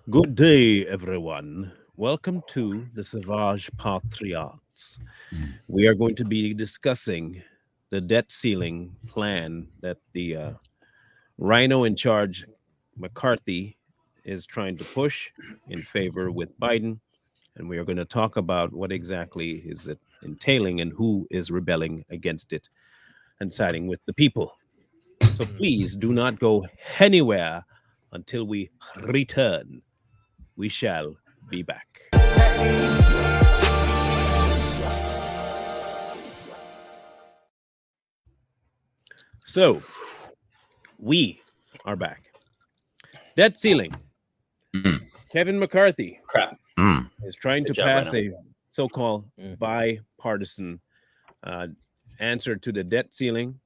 Good day, everyone. Welcome to the Savage Patriots. Mm. We are going to be discussing the debt ceiling plan that the rhino in charge, McCarthy, is trying to push in favor with Biden. And we are going to talk about what exactly is it entailing and who is rebelling against it and siding with the people. So Mm. please do not go anywhere until we return. We shall be back. So, we are back. Debt ceiling. Mm. Kevin McCarthy Crap. Mm. is trying to Good job, pass Rhino. a so called Mm. bipartisan uh, answer to the debt ceiling.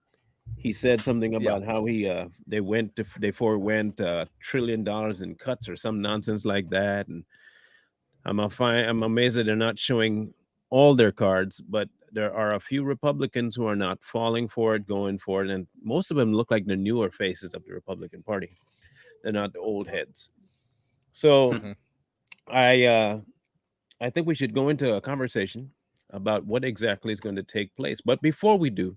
He said something Yeah. about how they forewent $1 trillion in cuts or some nonsense like that. And I'm amazed that they're not showing all their cards, but there are a few Republicans who are not falling for it, going for it, and most of them look like the newer faces of the Republican Party. They're not the old heads. So Mhm. I uh, I think we should go into a conversation about what exactly is going to take place. But before we do,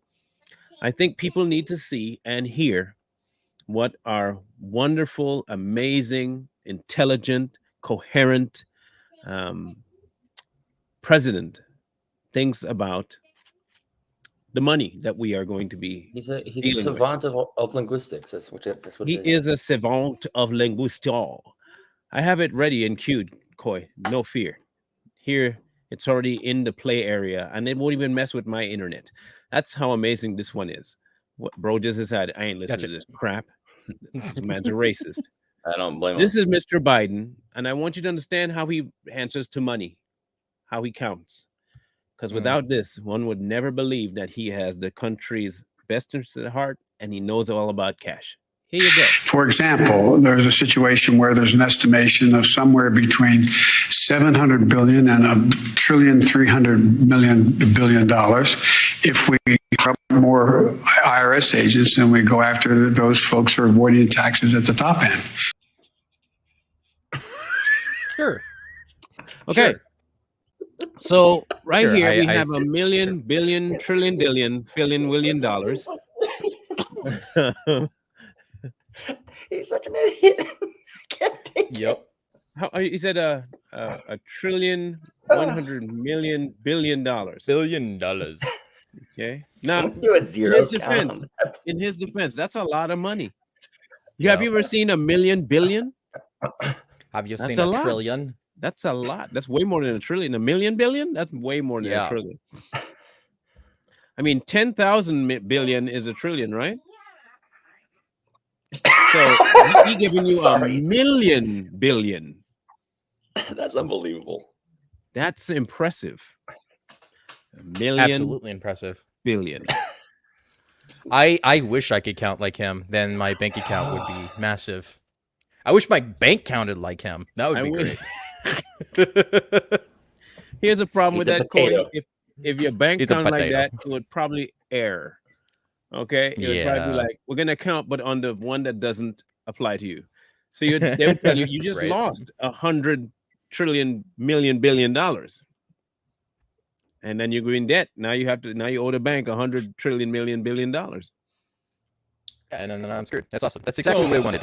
I think people need to see and hear what our wonderful, amazing, intelligent, coherent um, president thinks about the money that we are going to be He's a dealing with. savant of linguistics. That's what He it is is. a savant of linguistique. I have it ready and queued, Coy. No fear. Here, it's already in the play area, and it won't even mess with my internet. That's how amazing this one is. What bro just decided, I ain't listening Gotcha. to this crap. This man's a racist. I don't blame him. This is Mr. Biden, and I want you to understand how he answers to money, how he counts. Because Mm. without this, one would never believe that he has the country's best interest at heart and he knows all about cash. Here you go. For example, there's a situation where there's an estimation of somewhere between 700 billion and $1,300,300,000,000,000 if we have more IRS agents and we go after those folks who are avoiding taxes at the top end. Sure. Okay. Sure. So right Sure, here I- we I- have a million, billion, trillion, billion, billion, willion dollars. He's such an idiot. Can't take Yep. How you said a trillion, 100 million, billion dollars. $1 billion. Okay. Now Don't do a in zero his count. defense, in his defense, that's a lot of money. Yeah. Have you ever seen a million billion? Have you That's seen a a lot. trillion? That's a lot. That's way more than a trillion. A million billion? That's way more than a Yeah. trillion. I mean, 10,000 billion is a trillion, right? So he giving you a Sorry. million billion. That's unbelievable. That's impressive. A million Absolutely impressive. billion. I wish I could count like him. Then my bank account would be massive. I wish my bank counted like him. That would I be wish- great. Here's a problem with He's a that, Corey. potato. If your bank He's a counted like potato. that, it would probably err. Okay? It would probably be Yeah. like, we're going to count, but on the one that doesn't apply to you. So they would tell you, you just Right. lost 100 trillion million billion dollars. And then you go in debt. Now you owe the bank 100 trillion million billion dollars. And then I'm screwed. That's awesome. That's exactly what I wanted.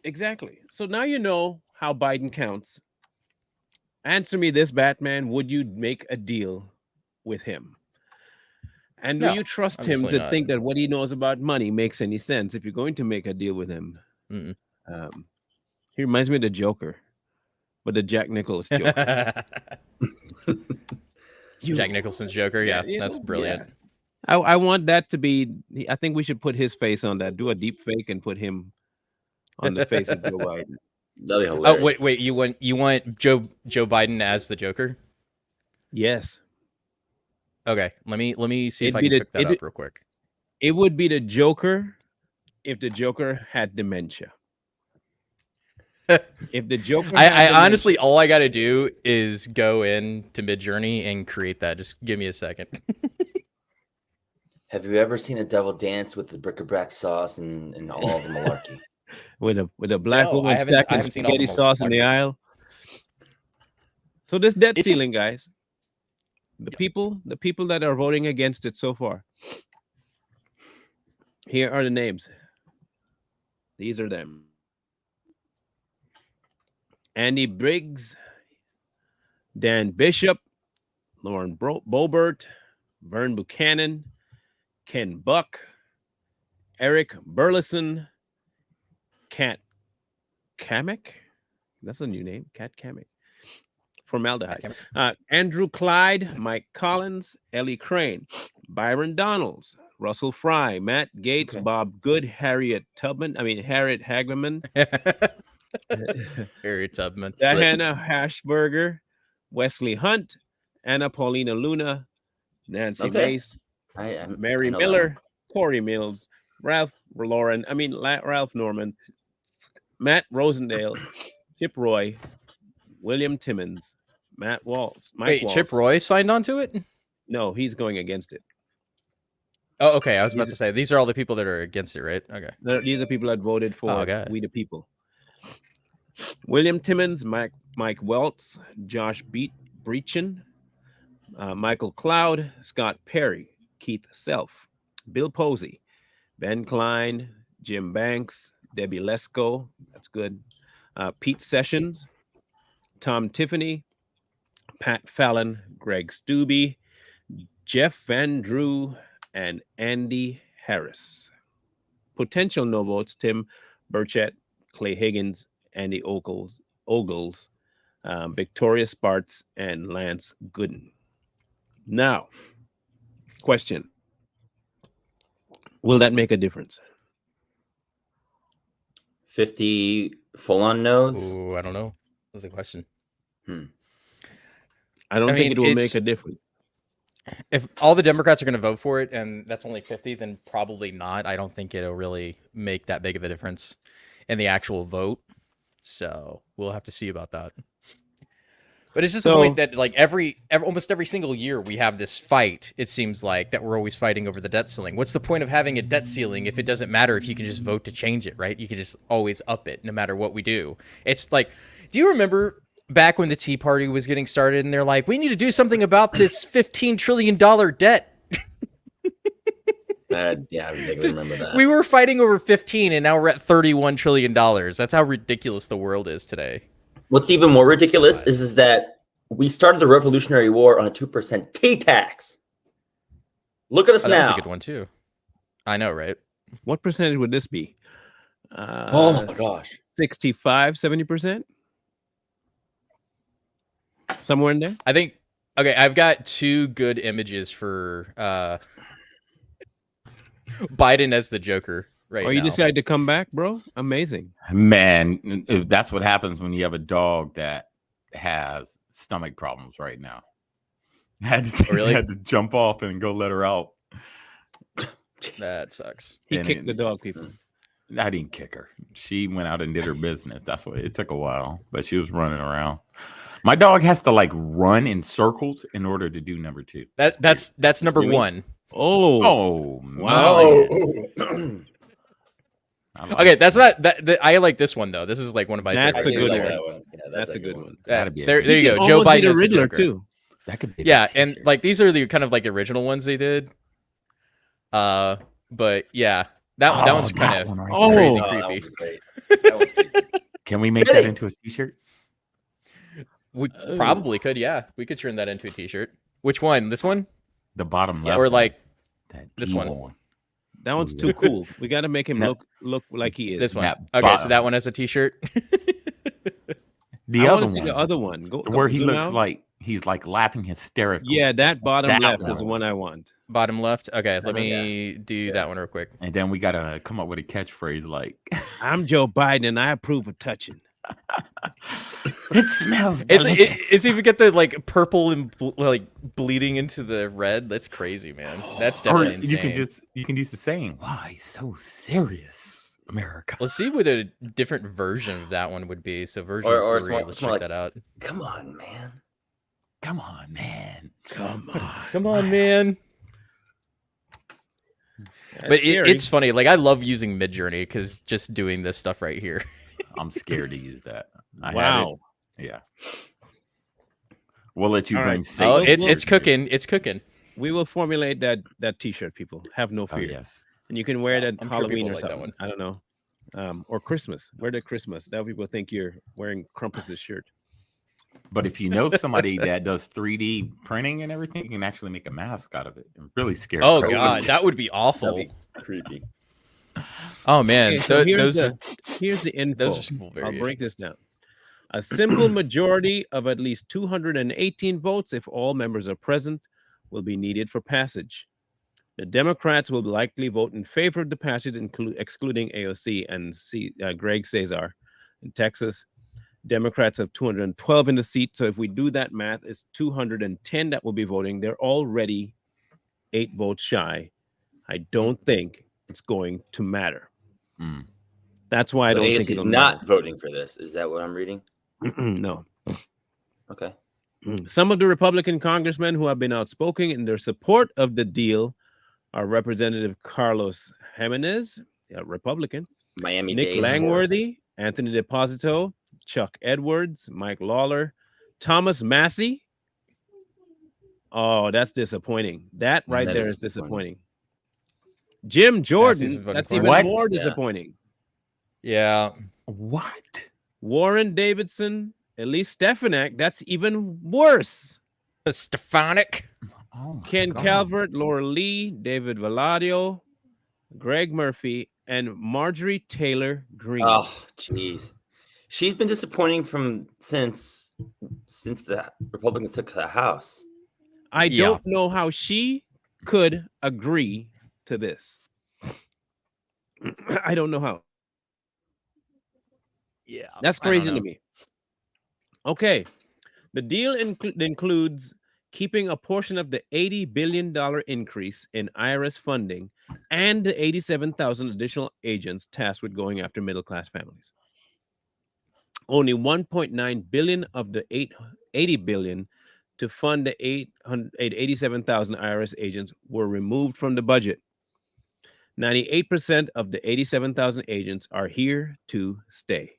Exactly. So now you know how Biden counts. Answer me this, Batman. Would you make a deal with him? And do No, you trust him obviously to not. think that what he knows about money makes any sense if you're going to make a deal with him? Mm-mm. He reminds me of the Joker, but the Jack Nicholson Joker. Jack Nicholson's Joker. Yeah, you that's know, brilliant. yeah. I want that to be. I think we should put his face on that. Do a deep fake and put him on the face of Joe Biden. That'd be Oh hilarious. wait, you want Joe Biden as the Joker? Yes, Okay, let me see if It'd I be can the- pick that up real quick. it would be the Joker if the Joker had dementia. If the Joker, had I dementia- honestly, all I got to do is go into Midjourney and create that. Just give me a second. Have you ever seen a devil dance with the bric-a-brac sauce and all of the malarkey? with a black No, woman I stacking haven't seen all spaghetti the sauce in the aisle. So this debt It's just- ceiling, guys, the people that are voting against it so far. Here are the names. These are them. Andy Briggs, Dan Bishop, Lauren Boebert, Vern Buchanan, Ken Buck, Eric Burleson, Kat Kamek. That's a new name. Kat Kamek. Formaldehyde. Andrew Clyde, Mike Collins, Ellie Crane, Byron Donalds, Russell Fry, Matt Gates, Bob Good, Harriet Hageman, Harriet Tubman, Diana Hashberger, Wesley Hunt, Anna Paulina Luna, Nancy Mace, Mary Miller, Corey Mills, Ralph Norman, Matt Rosendale, Chip Roy, William Timmons, Matt Walls. Mike Walls. Chip Roy signed on to it? No, he's going against it. Oh, okay. I was about to say, these are all the people that are against it, right? Okay. These are people that voted for We the People. William Timmons, Mike Welts, Josh Breachin, Michael Cloud, Scott Perry, Keith Self, Bill Posey, Ben Klein, Jim Banks, Debbie Lesko, that's good, Pete Sessions, Tom Tiffany, Pat Fallon, Greg Stubbe, Jeff Van Drew, and Andy Harris. Potential no votes: Tim Burchett, Clay Higgins, Andy Ogles, Victoria Sparts, and Lance Gooden. Now, question: will that make a difference? 50 full-on no's? Ooh, I don't know. That's the question. I don't think it will make a difference. If all the Democrats are going to vote for it and that's only 50, then probably not. I don't think it'll really make that big of a difference in the actual vote. So we'll have to see about that. But it's just the point that like almost every single year we have this fight, it seems like, that we're always fighting over the debt ceiling. What's the point of having a debt ceiling if it doesn't matter if you can just vote to change it, right? You can just always up it no matter what we do. It's like, do you remember back when the Tea Party was getting started and they're like, we need to do something about this $15 trillion debt? Yeah, I vaguely remember that. We were fighting over 15 and now we're at $31 trillion. That's how ridiculous the world is today. What's even more ridiculous is that we started the Revolutionary War on a 2% T tax. Look at us now. That's a good one too. I know, right? What percentage would this be? Oh my gosh. 65, 70%? Somewhere in there? I think, okay, I've got two good images for Biden as the Joker right now. You decided to come back, bro? Amazing. Man, that's what happens when you have a dog that has stomach problems right now. Had to jump off and go let her out. That sucks. He kicked the dog, people. I didn't kick her. She went out and did her business. That's what it took a while, but she was running around. My dog has to like run in circles in order to do number two. That's number one. Oh, wow. Okay, that's not that. I like this one though. This is like one of my. That's a good one. Yeah, that's a good one. There you go. Joe Biden the is Riddler the too. That could be. And like these are the kind of like original ones they did. But yeah, that one's kind of crazy creepy. That was creepy. Can we make that into a T-shirt? We probably could. Yeah, we could turn that into a T-shirt. Which one? This one? The bottom left, or like this one? That one's too cool. We got to make him look like he is. This one. Okay, so that one has a T-shirt. The other one. The other one. Where he looks like he's like laughing hysterically. Yeah, that bottom left is the one I want. Bottom left. Okay, let me do that one real quick. And then we gotta come up with a catchphrase like, "I'm Joe Biden and I approve of touching." It smells delicious. It's even get the like purple and like bleeding into the red. That's crazy, man. That's definitely insane. You can use the saying, "Why so serious, America?" Let's see what a different version of that one would be. So version or 3, let's check that out. Come on, man. Come on, man. Come on, man. But scary. it's funny. Like I love using Midjourney because just doing this stuff right here. I'm scared to use that. I had Wow. it. Yeah. We'll let you All bring right. Satan. Oh, We'll- it's we'll- cooking. It's cooking. We will formulate that T-shirt, people. Have no Oh, fear. yes. And you can wear Yeah, it at I'm sure Halloween people or like that something. one. I don't know. Or Christmas. Wear it at Christmas. That people think you're wearing Krampus's shirt. But if you know somebody that does 3D printing and everything, you can actually make a mask out of it. I'm really scared. Oh of god, that would be awful. That'd be creepy. Oh man, Okay, so here's those are here's the info. those are some cool I'll break this variations. down. A simple majority of at least 218 votes, if all members are present, will be needed for passage. The Democrats will likely vote in favor of the passage, excluding AOC and Greg Cesar in Texas. Democrats have 212 in the seat. So if we do that math, it's 210 that will be voting. They're already 8 votes shy. I don't think it's going to matter. Mm. That's why I So don't think AOC's it'll not voting for this. Is that what I'm reading? matter. No. Okay. Some of the Republican congressmen who have been outspoken in their support of the deal are Representative Carlos Jimenez, a Republican, Nick Nick Langworthy, Langworthy, Anthony Deposito, Chuck Edwards, Mike Lawler, Thomas Massey. Oh, that's disappointing. That right That there is is disappointing. Jim Jordan, voting that's for even him. What? more Yeah. disappointing. Yeah. What? Warren Davidson, Elise Stefanik, that's even worse. The Stefanik. Oh my Ken God. Calvert, Laura Lee, David Valadio, Greg Murphy, and Marjorie Taylor Greene. Oh, jeez. She's been disappointing since the Republicans took the House. I Yeah. don't know how she could agree to this. I don't know how. Yeah. That's crazy to me. Okay. The deal includes keeping a portion of the $80 billion increase in IRS funding and the 87,000 additional agents tasked with going after middle-class families. Only 1.9 billion of the 80 billion to fund the 87,000 IRS agents were removed from the budget. 98% of the 87,000 agents are here to stay.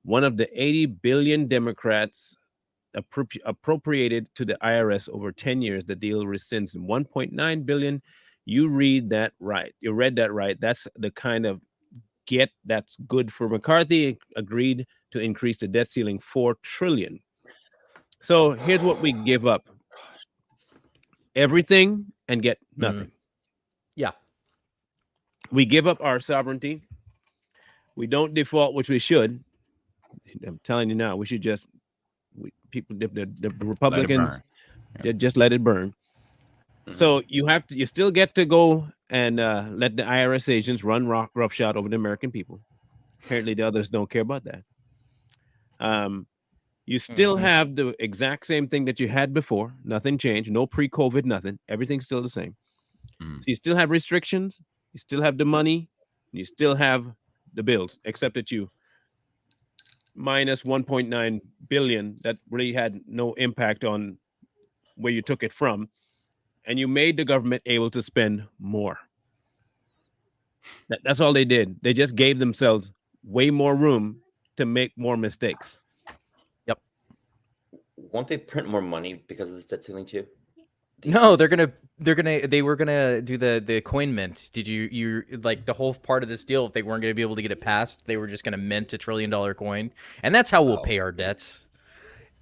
One of the 80 billion Democrats appropriated to the IRS over 10 years, the deal rescinds 1.9 billion. You read that right. You read that right. That's the kind of get that's good for McCarthy. Agreed to increase the debt ceiling 4 trillion. So here's what we give up. Everything and get nothing. Yeah. We give up our sovereignty. We don't default, which we should. I'm telling you now, we should just the Republicans just let it burn. So you still get to go and let the IRS agents run roughshod over the American people. Apparently, the others don't care about that. You still have the exact same thing that you had before. Nothing changed. No pre-COVID, nothing. Everything's still the same. So you still have restrictions. You still have the money. And you still have the bills, except that you minus 1.9 billion that really had no impact on where you took it from, and you made the government able to spend more. That's all they did. They just gave themselves way more room to make more mistakes. Yep. Won't they print more money because of this debt ceiling too? No, they were gonna do the coin mint. Did you like the whole part of this deal? If they weren't gonna be able to get it passed, they were just gonna mint $1 trillion coin, and that's how we'll pay our debts.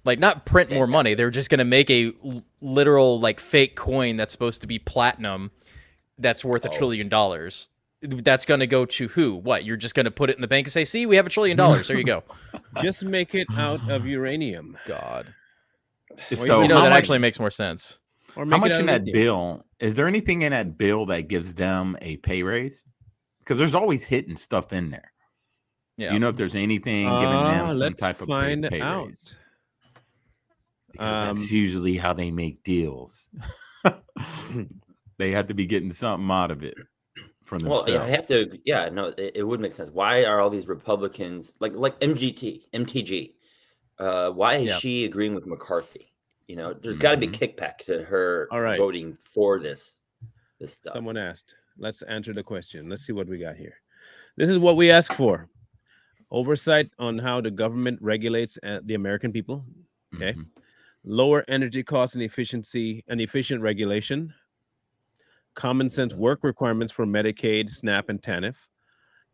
Like not print more money. They're just gonna make a literal like fake coin that's supposed to be platinum, that's worth $1 trillion. That's gonna go to who? What? You're just gonna put it in the bank and say, "See, we have $1 trillion. There you go." Just make it out of uranium. God. So You know how that much, actually makes more sense. Or how make it much out in of that lithium. bill? Is there anything in that bill that gives them a pay raise? Because there's always hidden stuff in there. Yeah. Do you know if there's anything giving them some Let's type of find pay out. raise? Because that's usually how they make deals. They have to be getting something out of it for themselves. Well, I have to. Yeah, no, it would make sense. Why are all these Republicans like MTG? Why is she agreeing with McCarthy? There's got to be kickback to her All right. voting for this stuff. Someone asked, let's answer the question. Let's see what we got here. This is what we ask for: oversight on how the government regulates the American people. Okay. Mhm. Lower energy costs and efficiency and efficient regulation. Common Makes sense sense. work requirements for Medicaid, SNAP, and TANF.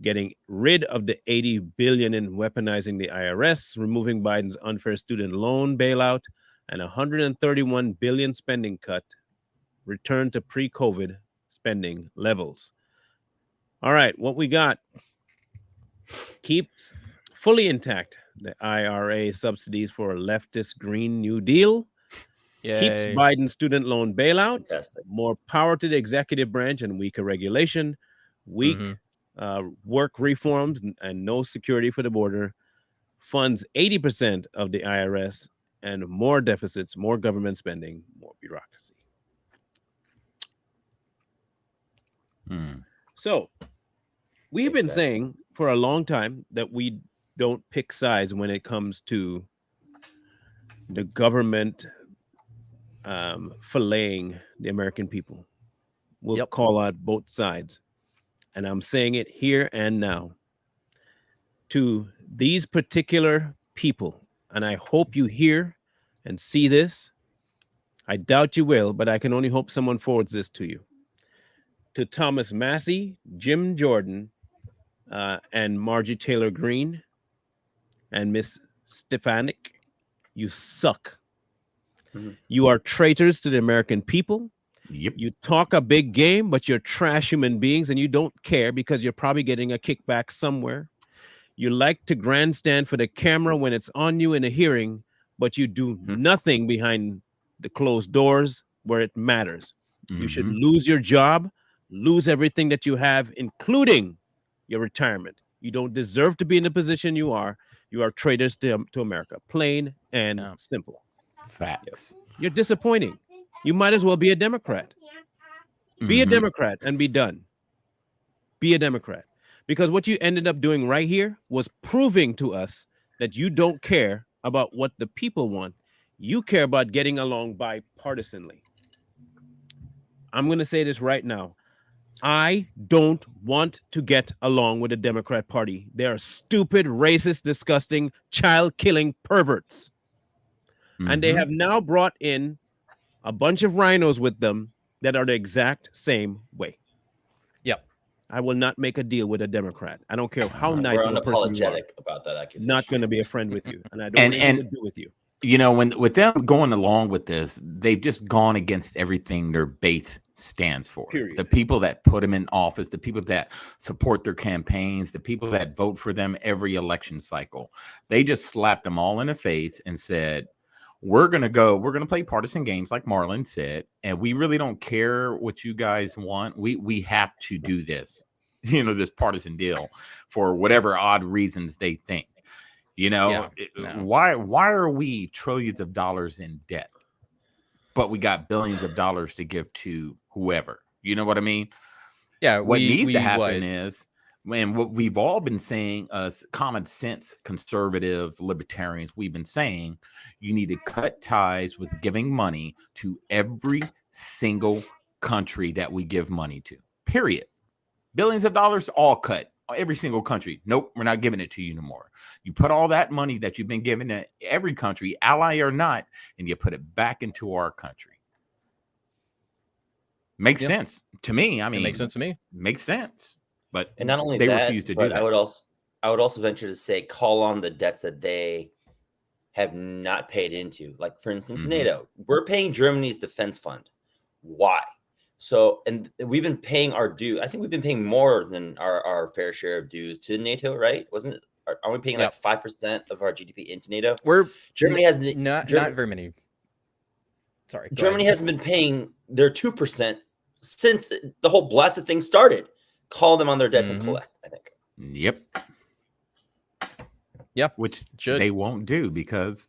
Getting rid of the 80 billion in weaponizing the IRS, removing Biden's unfair student loan bailout, and 131 billion spending cut. Return to pre-COVID spending levels. All right, what we got keeps fully intact the IRA subsidies for a leftist Green New Deal. Keeps Yay. Biden's student loan bailout. Fantastic. More power to the executive branch and weaker regulation. Weak work reforms and no security for the border. Funds 80% of the IRS and more deficits, more government spending, more bureaucracy. Hmm. So we've Thanks, been guys. saying for a long time that we don't pick sides when it comes to the government filleting the American people. We'll Yep. call out both sides. And I'm saying it here and now to these particular people. And I hope you hear and see this. I doubt you will, but I can only hope someone forwards this to you. To Thomas Massey, Jim Jordan, and Margie Taylor Greene, and Miss Stefanik, you suck. Mhm. You are traitors to the American people. Yep. You talk a big game, but you're trash human beings and you don't care because you're probably getting a kickback somewhere. You like to grandstand for the camera when it's on you in a hearing, but you do nothing behind the closed doors where it matters. You should Mhm. lose your job, lose everything that you have, including your retirement. You don't deserve to be in the position you are. You are traitors to America, plain and Yeah. simple. Facts. You're disappointing. You might as well be a Democrat. Be a Mhm. Democrat and be done. Be a Democrat. Because what you ended up doing right here was proving to us that you don't care about what the people want. You care about getting along bipartisanly. I'm going to say this right now. I don't want to get along with the Democrat Party. They are stupid, racist, disgusting, child killing perverts. And they Mhm. have now brought in a bunch of rhinos with them that are the exact same way. Yep. I will not make a deal with a Democrat. I don't care how We're nice We're of a person you are. unapologetic about that accusation. Not going to be a friend with you, and I don't And want anything and to do with you. you know, when with them going along with this, they've just gone against everything their base stands for. The Period. people that put them in office, the people that support their campaigns, the people that vote for them every election cycle. They just slapped them all in the face and said, we're going to play partisan games like Marlon said, and we really don't care what you guys want. We have to do this, this partisan deal for whatever odd reasons they think. Yeah. No. Why are we trillions of dollars in debt, but we got billions of dollars to give to whoever? You know what I mean? Yeah. What needs to We happen what? is, and what we've all been saying, us common sense conservatives, libertarians, we've been saying, you need to cut ties with giving money to every single country that we give money to. Period. Billions of dollars, all cut. Every single country. Nope, we're not giving it to you no more. You put all that money that you've been giving to every country, ally or not, and you put it back into our country. Makes Yeah. sense to me. I It mean, makes sense to me. makes sense. But And not only they that, refuse to do but that. I would also venture to say call on the debts that they have not paid into. Like for instance, Mhm. NATO. We're paying Germany's defense fund. Why? So, and we've been paying our due. I think we've been paying more than our fair share of dues to NATO, right? Wasn't it? Are we paying like 5% of our GDP into NATO? Germany has not very many. Sorry, go Germany ahead. hasn't been paying their 2% since the whole blasted thing started. Call them on their debts and collect, I think. Yep. Yeah, which should. they won't do because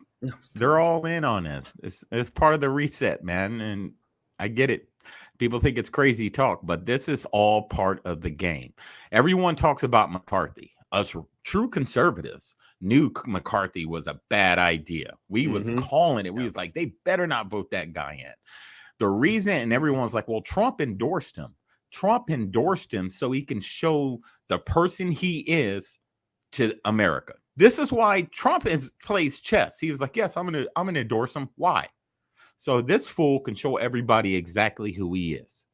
they're all in on this. It's part of the reset, man. And I get it. People think it's crazy talk, but this is all part of the game. Everyone talks about McCarthy. Us true conservatives knew McCarthy was a bad idea. We was calling it. We was like, they better not vote that guy in. The reason, and everyone's like, well, Trump endorsed him. Trump endorsed him so he can show the person he is to America. This is why Trump plays chess. He was like, yes, I'm gonna endorse him. Why? So this fool can show everybody exactly who he is.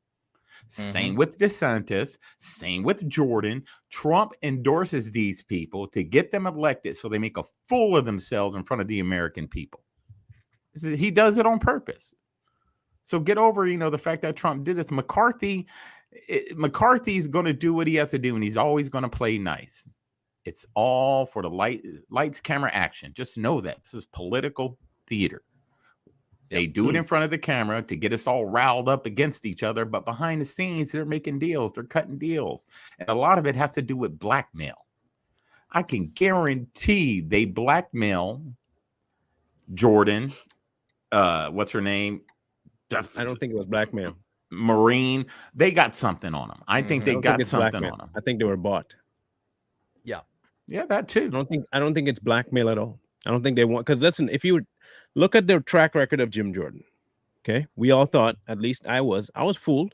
Same with DeSantis, same with Jordan. Trump endorses these people to get them elected so they make a fool of themselves in front of the American people. He does it on purpose. So get over, the fact that Trump did this. McCarthy's going to do what he has to do, and he's always going to play nice. It's all for the lights, camera, action. Just know that. This is political theater. They do it in front of the camera to get us all riled up against each other, but behind the scenes, they're making deals. They're cutting deals. And a lot of it has to do with blackmail. I can guarantee they blackmail Jordan. What's her name? I don't think it was blackmail. Marine. They got something on them. I think they got something blackmail. on them. I think they were bought. Yeah, that too. I don't think it's blackmail at all. I don't think they want, because listen, if you look at the track record of Jim Jordan, okay, we all thought, at least I was fooled.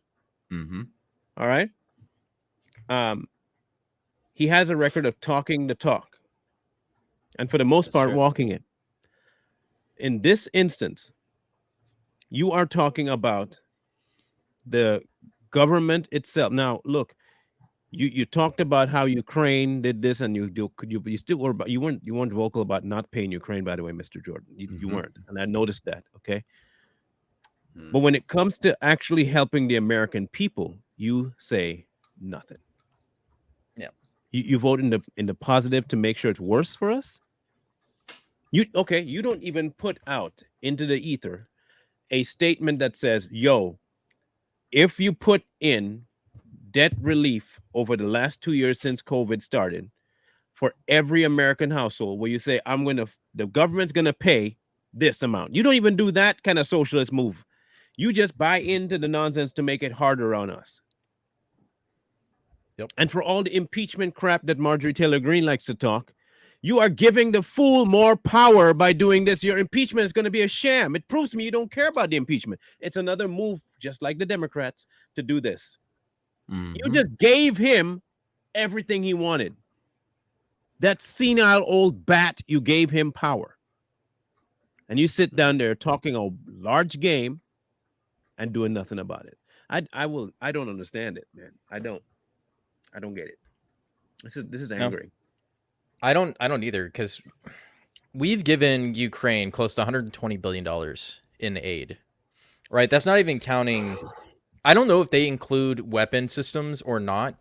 All right. He has a record of talking the talk, and for the most part, walking it. In this instance, you are talking about the government itself. Now, look, you talked about how Ukraine did this, and you still were, but you weren't vocal about not paying Ukraine. By the way, Mr. Jordan, you weren't, and I noticed that. Okay, but when it comes to actually helping the American people, you say nothing. Yeah, you vote in the positive to make sure it's worse for us. You don't even put out into the ether a statement that says, yo, if you put in debt relief over the last 2 years since COVID started for every American household, where you say, the government's going to pay this amount. You don't even do that kind of socialist move. You just buy into the nonsense to make it harder on us. Yep. And for all the impeachment crap that Marjorie Taylor Greene likes to talk, you are giving the fool more power by doing this. Your impeachment is going to be a sham. It proves to me you don't care about the impeachment. It's another move, just like the Democrats, to do this. You just gave him everything he wanted. That senile old bat, you gave him power. And you sit down there talking a large game and doing nothing about it. I don't understand it, man. I don't get it. This is angering. I don't either, because we've given Ukraine close to $120 billion in aid, right? That's not even counting. I don't know if they include weapon systems or not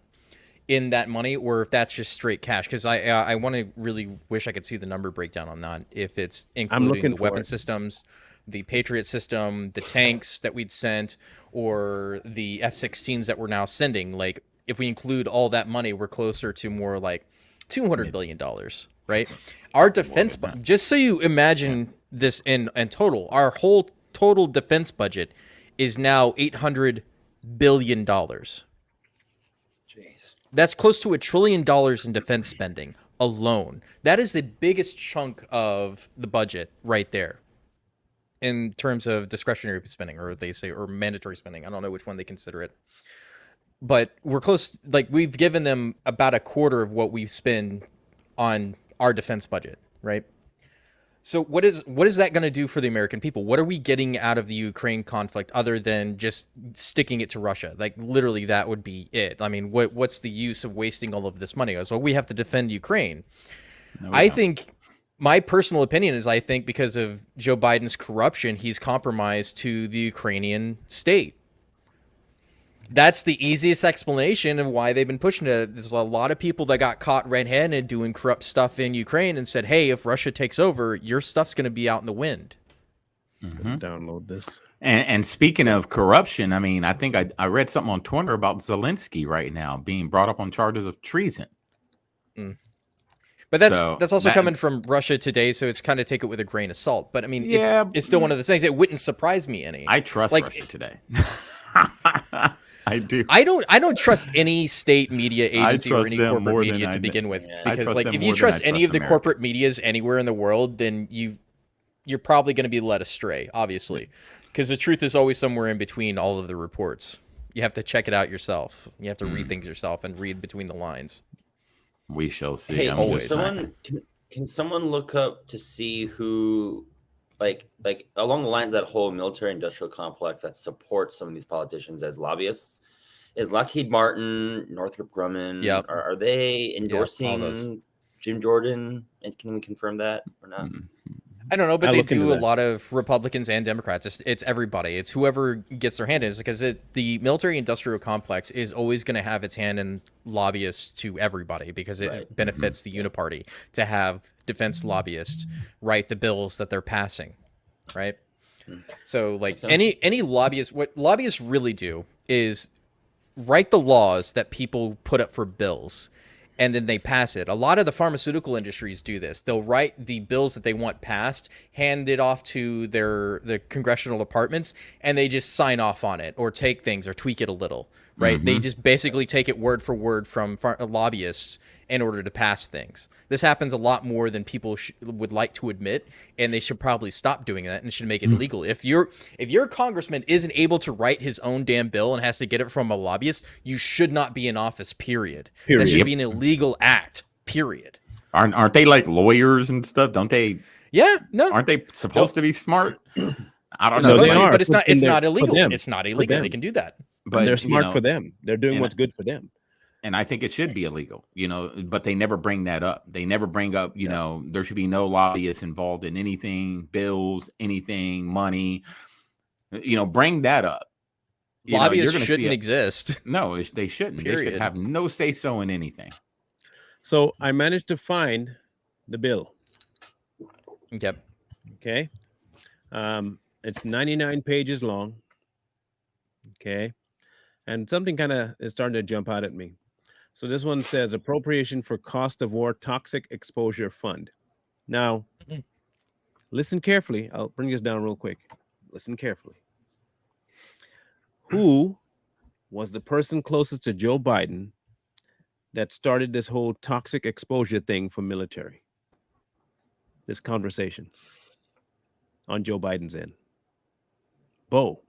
in that money, or if that's just straight cash. Because I want to really wish I could see the number breakdown on that. If it's including the weapon systems, the Patriot system, the tanks that we'd sent, or the F-16s that we're now sending. Like, if we include all that money, we're closer to more like $200 billion, right? Our defense, just so you imagine this in total, our whole total defense budget is now $800 billion. Jeez. That's close to $1 trillion in defense spending alone. That is the biggest chunk of the budget right there in terms of discretionary spending, or they say, or mandatory spending. I don't know which one they consider it. But we're close. Like, we've given them about a quarter of what we spend on our defense budget, right? So what is that going to do for the American people? What are we getting out of the Ukraine conflict other than just sticking it to Russia? Like, literally, that would be it. I mean, what's the use of wasting all of this money? So we have to defend Ukraine. I think my personal opinion is, I think because of Joe Biden's corruption, he's compromised to the Ukrainian state. That's the easiest explanation of why they've been pushing it. There's a lot of people that got caught red-handed doing corrupt stuff in Ukraine and said, hey, if Russia takes over, your stuff's going to be out in the wind. Download this. And speaking of corruption, I mean, I think I read something on Twitter about Zelensky right now being brought up on charges of treason. But that's also coming from Russia Today, so it's kind of take it with a grain of salt. But I mean, it's still one of the things. It wouldn't surprise me any. I trust Russia Today. I do. I don't trust any state media agency or any corporate media to begin with, because like, if you trust any of the corporate medias anywhere in the world, then you're probably going to be led astray, obviously, because the truth is always somewhere in between all of the reports. You have to check it out yourself. You have to read things yourself and read between the lines. We shall see. Hey, I'm can just saying. someone can someone look up to see who, like along the lines of that whole military industrial complex that supports some of these politicians as lobbyists? Is Lockheed Martin, Northrop Grumman, Yep. are they all those. endorsing Jim Jordan? And can we confirm that or not? I don't know, but I'll they look into do a that. lot of Republicans and Democrats. It's everybody. It's whoever gets their hand in, because the military-industrial complex is always going to have its hand in lobbyists to everybody, because it benefits the uniparty to have defense lobbyists write the bills that they're passing, right? So, like, any lobbyists, what lobbyists really do is write the laws that people put up for bills, and then they pass it. A lot of the pharmaceutical industries do this. They'll write the bills that they want passed, hand it off to the congressional departments, and they just sign off on it or take things or tweak it a little, right? They just basically take it word for word from lobbyists in order to pass things. This happens a lot more than people would like to admit, and they should probably stop doing that and should make it illegal. If your congressman isn't able to write his own damn bill and has to get it from a lobbyist, you should not be in office, period. That should be an illegal act, period. Aren't they like lawyers and stuff? Don't they? Yeah, no. Aren't they supposed to be smart? I don't No, know. they are. But it's not For illegal. them. It's not For illegal. them. They can do that. But they're smart you know, for them. They're doing and what's good for them. And I think it should be illegal, but they never bring that up. They never bring up, there should be no lobbyists involved in anything, bills, anything, money. Bring that up. Lobbyists shouldn't exist. No, they shouldn't. They should have no say so in anything. So I managed to find the bill. Yep. Okay. It's 99 pages long. Okay. And something kind of is starting to jump out at me. So this one says appropriation for cost of war toxic exposure fund. Now, listen carefully. I'll bring this down real quick. Listen carefully. Who was the person closest to Joe Biden that started this whole toxic exposure thing for military? This conversation on Joe Biden's end. Bo.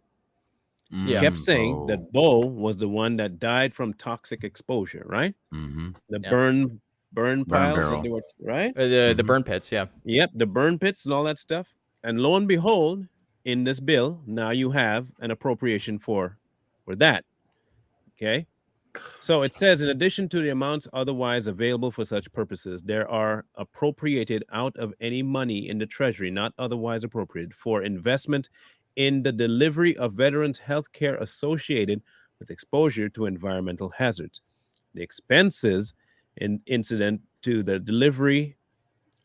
He kept saying that Bo was the one that died from toxic exposure, right? The burn piles, right? The burn pits, yeah. Yep, the burn pits and all that stuff. And lo and behold, in this bill, now you have an appropriation for that. Okay. So it says, in addition to the amounts otherwise available for such purposes, there are appropriated out of any money in the Treasury not otherwise appropriated for investment in the delivery of veterans' health care associated with exposure to environmental hazards. The expenses incident to the delivery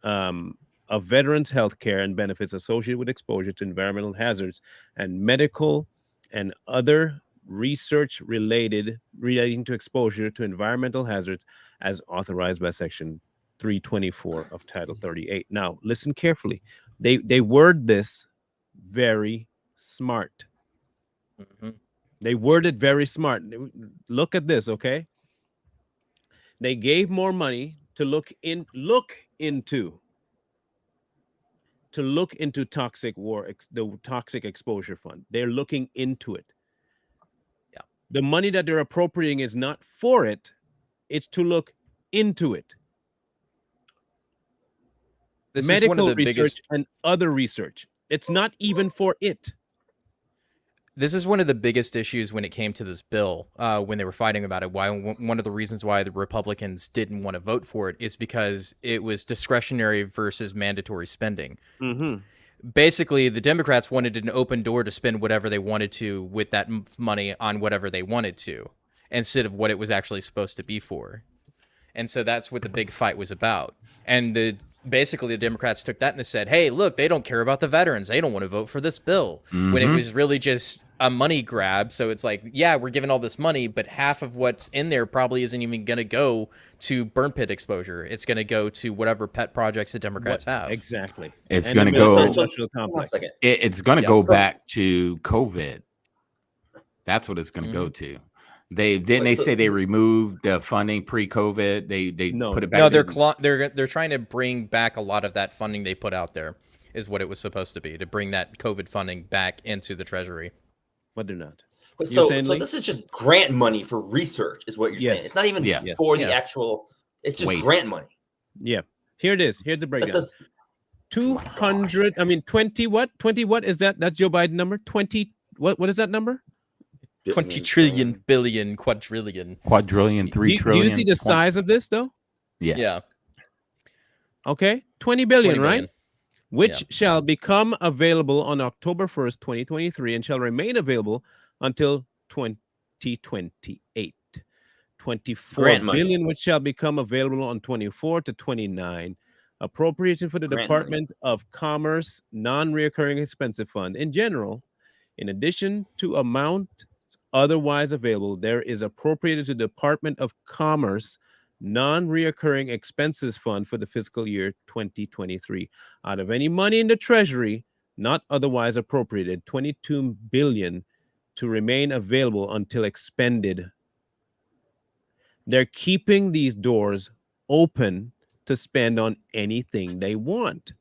of veterans' health care and benefits associated with exposure to environmental hazards and medical and other research relating to exposure to environmental hazards as authorized by Section 324 of Title 38. Now, listen carefully. They word this very smart. They worded very smart. Look at this, okay? They gave more money to look into toxic war, the toxic exposure fund. They're looking into it. Yeah. The money that they're appropriating is not for it. It's to look into it. This Medical is one of the research and other research. It's not even for it. This is one of the biggest issues when it came to this bill, when they were fighting about it. One of the reasons why the Republicans didn't want to vote for it is because it was discretionary versus mandatory spending. Basically, the Democrats wanted an open door to spend whatever they wanted to with that money on whatever they wanted to, instead of what it was actually supposed to be for. And so that's what the big fight was about. And basically the Democrats took that and they said, hey, look, they don't care about the veterans. They don't want to vote for this bill. When it was really just a money grab. So it's like, yeah, we're giving all this money, but half of what's in there probably isn't even going to go to burn pit exposure. It's going to go to whatever pet projects the Democrats have. Exactly. It's going to go. It's going to go back to COVID. That's what it's going to go to. They say they removed the funding pre-COVID. They put it back. No, they're trying to bring back a lot of that funding they put out there. Is what it was supposed to be, to bring that COVID funding back into the Treasury. But they're not. So saying, Lee? this is just grant money for research, is what you're saying. It's not even for the actual. It's just grant money. Yeah. Here it is. Here's the breakdown. 200. I mean, 20 what? 20 what is that? That's Joe Biden number. 20. What is that number? 20 trillion, billion, quadrillion. Quadrillion, 3 trillion. Do you see the size of this though? Yeah. Okay. 20 billion, 20 right? billion. Which shall become available on October 1st, 2023, and shall remain available until 2028. 24 billion, which shall become available on 24 to 29. Appropriation for the Department of Commerce non-reoccurring expensive fund. In general, in addition to amount otherwise available, there is appropriated to the Department of Commerce non-reoccurring expenses fund for the fiscal year 2023. Out of any money in the Treasury not otherwise appropriated, 22 billion to remain available until expended. They're keeping these doors open to spend on anything they want.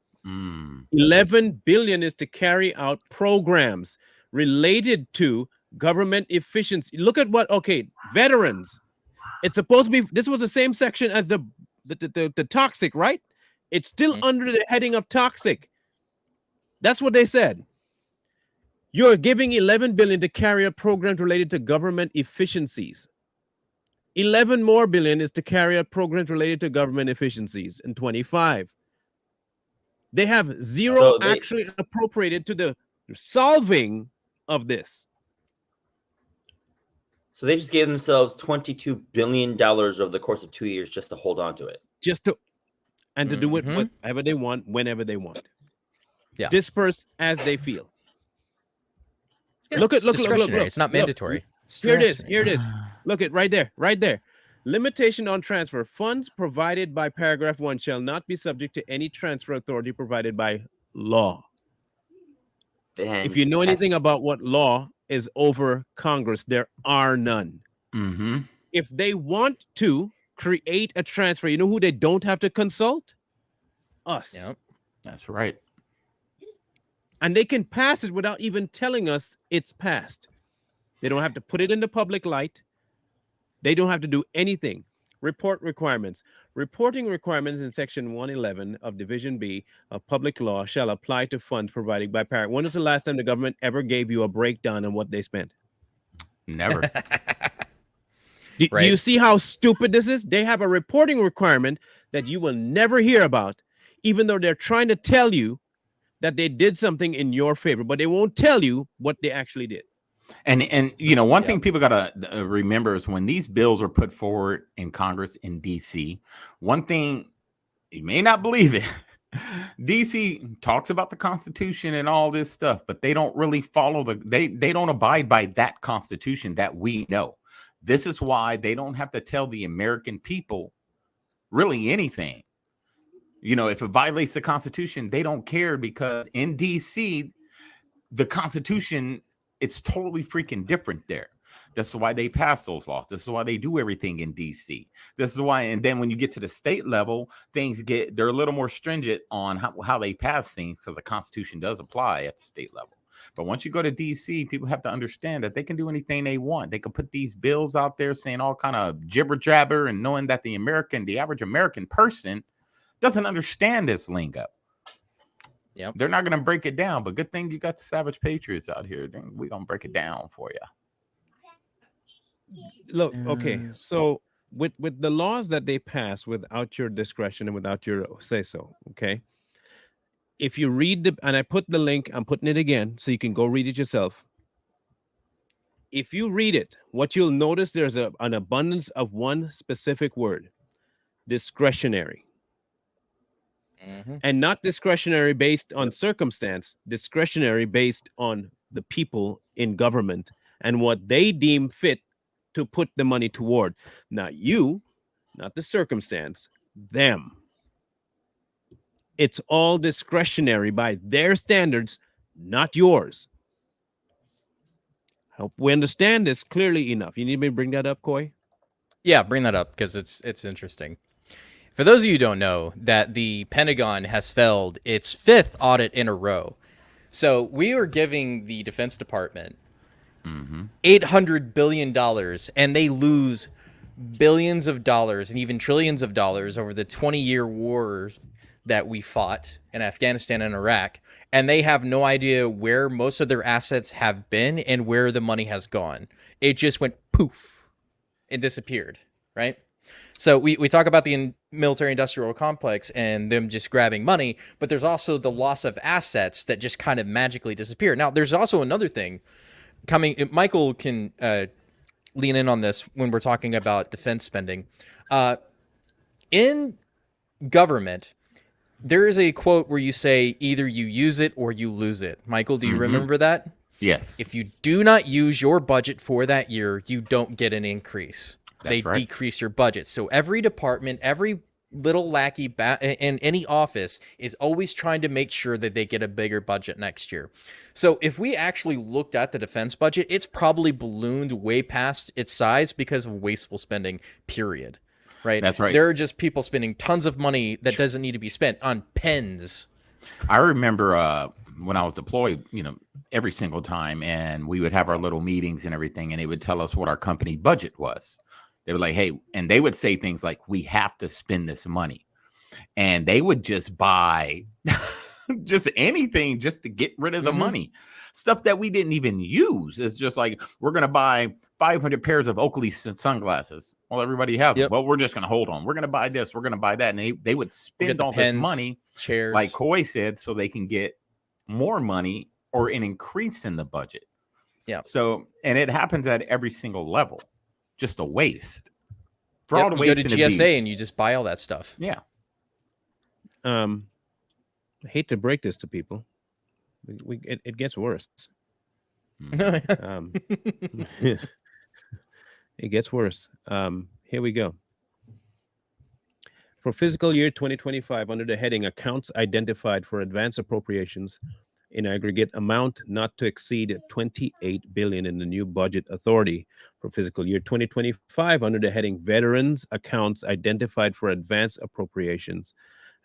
11 billion is to carry out programs related to government efficiency. Look at what, veterans. It's supposed to be, this was the same section as the toxic, right? It's still under the heading of toxic. That's what they said. You're giving 11 billion to carry out programs related to government efficiencies. 11 more billion is to carry out programs related to government efficiencies in 25. They have zero actually appropriated to the solving of this. So they just gave themselves $22 billion over the course of 2 years just to hold on to it. To do it whatever they want, whenever they want. Yeah. Disperse as they feel. Yeah, look. It's not mandatory. Here it is. Look at right there. Limitation on transfer. Funds provided by paragraph 1 shall not be subject to any transfer authority provided by law. If you know anything about what law is over Congress, there are none. If they want to create a transfer, you know who they don't have to consult? Us. Yep. That's right. And they can pass it without even telling us it's passed. They don't have to put it in the public light. They don't have to do anything. Report requirements. Reporting requirements in Section 111 of Division B of Public Law shall apply to funds provided by parent. When was the last time the government ever gave you a breakdown on what they spent? Never. Do you see how stupid this is? They have a reporting requirement that you will never hear about, even though they're trying to tell you that they did something in your favor, but they won't tell you what they actually did. And you know, one thing people got to remember is when these bills are put forward in Congress in DC, one thing you may not believe it, DC talks about the Constitution and all this stuff, but they don't really follow they don't abide by that Constitution that we know. This is why they don't have to tell the American people really anything. You know, if it violates the Constitution, they don't care, because in DC, the Constitution, it's totally freaking different there. This is why they pass those laws. This is why they do everything in DC. This is why, and then when you get to the state level, they're a little more stringent on how they pass things, because the Constitution does apply at the state level. But once you go to DC, people have to understand that they can do anything they want. They can put these bills out there saying all kind of jibber jabber, and knowing that the average American person doesn't understand this lingo. Yep. They're not going to break it down, but good thing you got the Savage Patriots out here. We're going to break it down for you. Look, okay, so with the laws that they pass without your discretion and without your say-so, okay? If you read and I put the link, I'm putting it again so you can go read it yourself. If you read it, what you'll notice, there's an abundance of one specific word: discretionary. And not discretionary based on circumstance, discretionary based on the people in government and what they deem fit to put the money toward. Not you, not the circumstance, them. It's all discretionary by their standards, not yours. Hope we understand this clearly enough. You need me to bring that up, Coy? Yeah, bring that up because it's interesting. For those of you who don't know, that the Pentagon has failed its 5th audit in a row. So we are giving the Defense Department $800 billion, and they lose billions of dollars and even trillions of dollars over the 20-year wars that we fought in Afghanistan and Iraq, and they have no idea where most of their assets have been and where the money has gone. It just went poof and disappeared, right? So we talk about the military-industrial complex and them just grabbing money, but there's also the loss of assets that just kind of magically disappear. Now, there's also another thing coming. Michael can lean in on this when we're talking about defense spending. In government, there is a quote where you say either you use it or you lose it. Michael, do you remember that? Yes. If you do not use your budget for that year, you don't get an increase. They right. decrease your budget. So every department, every little lackey in any office is always trying to make sure that they get a bigger budget next year. So if we actually looked at the defense budget, it's probably ballooned way past its size because of wasteful spending, period. Right? That's right. There are just people spending tons of money that doesn't need to be spent on pens. I remember when I was deployed, every single time, and we would have our little meetings and everything, and they would tell us what our company budget was. They were like, hey, and they would say things like, we have to spend this money. And they would just buy just anything just to get rid of the money. Stuff that we didn't even use. It's just like, we're going to buy 500 pairs of Oakley sunglasses. Well, everybody has them. Well, we're just going to hold on. We're going to buy this. We're going to buy that. And they would spend all this money, chairs, like Coy said, so they can get more money or an increase in the budget. Yeah. So, and it happens at every single level. Just a waste. For all the you waste go to GSA and you just buy all that stuff. Yeah. I hate to break this to people. It gets worse. It gets worse. Here we go. For fiscal year 2025, under the heading Accounts Identified for Advance Appropriations, in aggregate amount not to exceed $28 billion in the new budget authority. For fiscal year 2025, under the heading Veterans Accounts Identified for Advance Appropriations,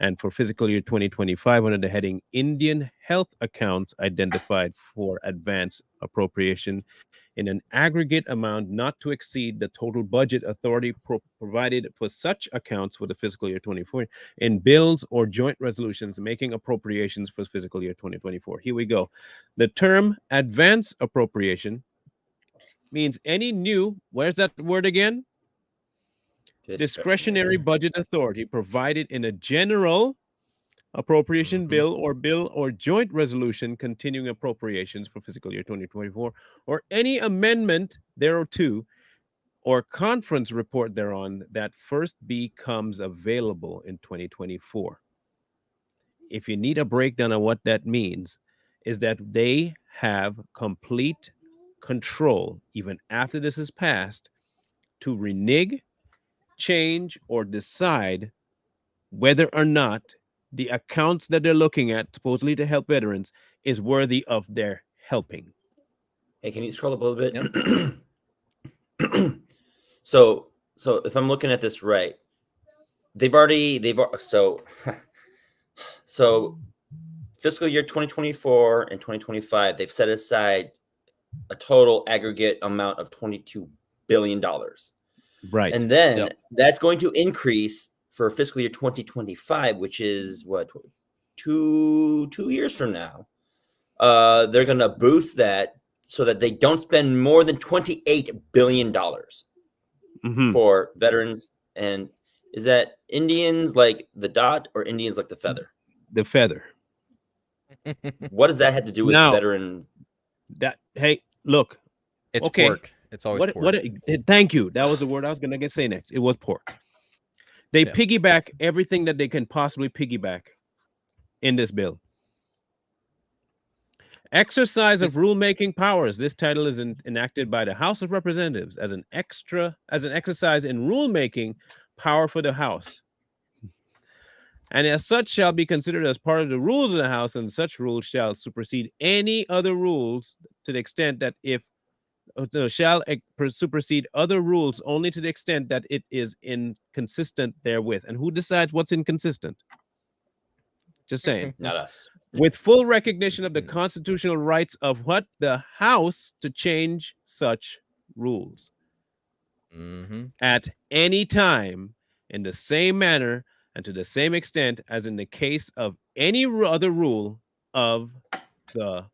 and for fiscal year 2025, under the heading Indian Health Accounts Identified for Advance Appropriation, in an aggregate amount not to exceed the total budget authority provided for such accounts for the fiscal year 2024 in bills or joint resolutions making appropriations for fiscal year 2024. Here we go. The term advance appropriation means any new, where's that word again? Discretionary budget authority provided in a general appropriation bill or joint resolution continuing appropriations for fiscal year 2024, or any amendment thereto or conference report thereon that first becomes available in 2024. If you need a breakdown of what that means, is that they have complete control, even after this is passed, to renege, change, or decide whether or not the accounts that they're looking at, supposedly to help veterans, is worthy of their helping. Hey, can you scroll up a little bit? So if I'm looking at this right, so fiscal year 2024 and 2025, they've set aside a total aggregate amount of $22 billion. Right. And then that's going to increase for fiscal year 2025, which is what, two years from now. They're going to boost that so that they don't spend more than $28 billion for veterans. And is that Indians like the dot or Indians like the feather? The feather. What does that have to do with veteran? Hey, look. It's pork. It's always pork. Thank you. That was the word I was going to say next. It was pork. They piggyback everything that they can possibly piggyback in this bill. Exercise of rulemaking powers. This title is enacted by the House of Representatives as an exercise in rulemaking power for the House. And as such shall be considered as part of the rules of the House, and such rules shall supersede any other rules to the extent that shall supersede other rules only to the extent that it is inconsistent therewith. And who decides what's inconsistent? Just saying. Not us. with full recognition of the constitutional rights of what the House to change such rules at any time in the same manner and to the same extent as in the case of any other rule of the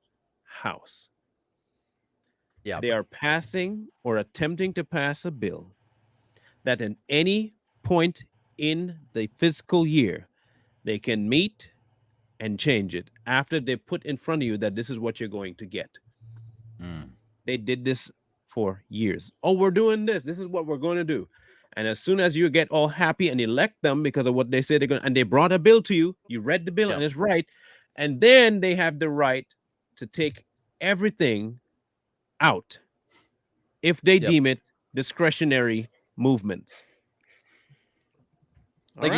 House. Yeah. They are passing or attempting to pass a bill that at any point in the fiscal year, they can meet and change it after they put in front of you that this is what you're going to get. They did this for years. Oh, we're doing this. This is what we're going to do. And as soon as you get all happy and elect them because of what they say they're going to, and they brought a bill to you, you read the bill and it's right. And then they have the right to take everything out if they deem it discretionary movements. Like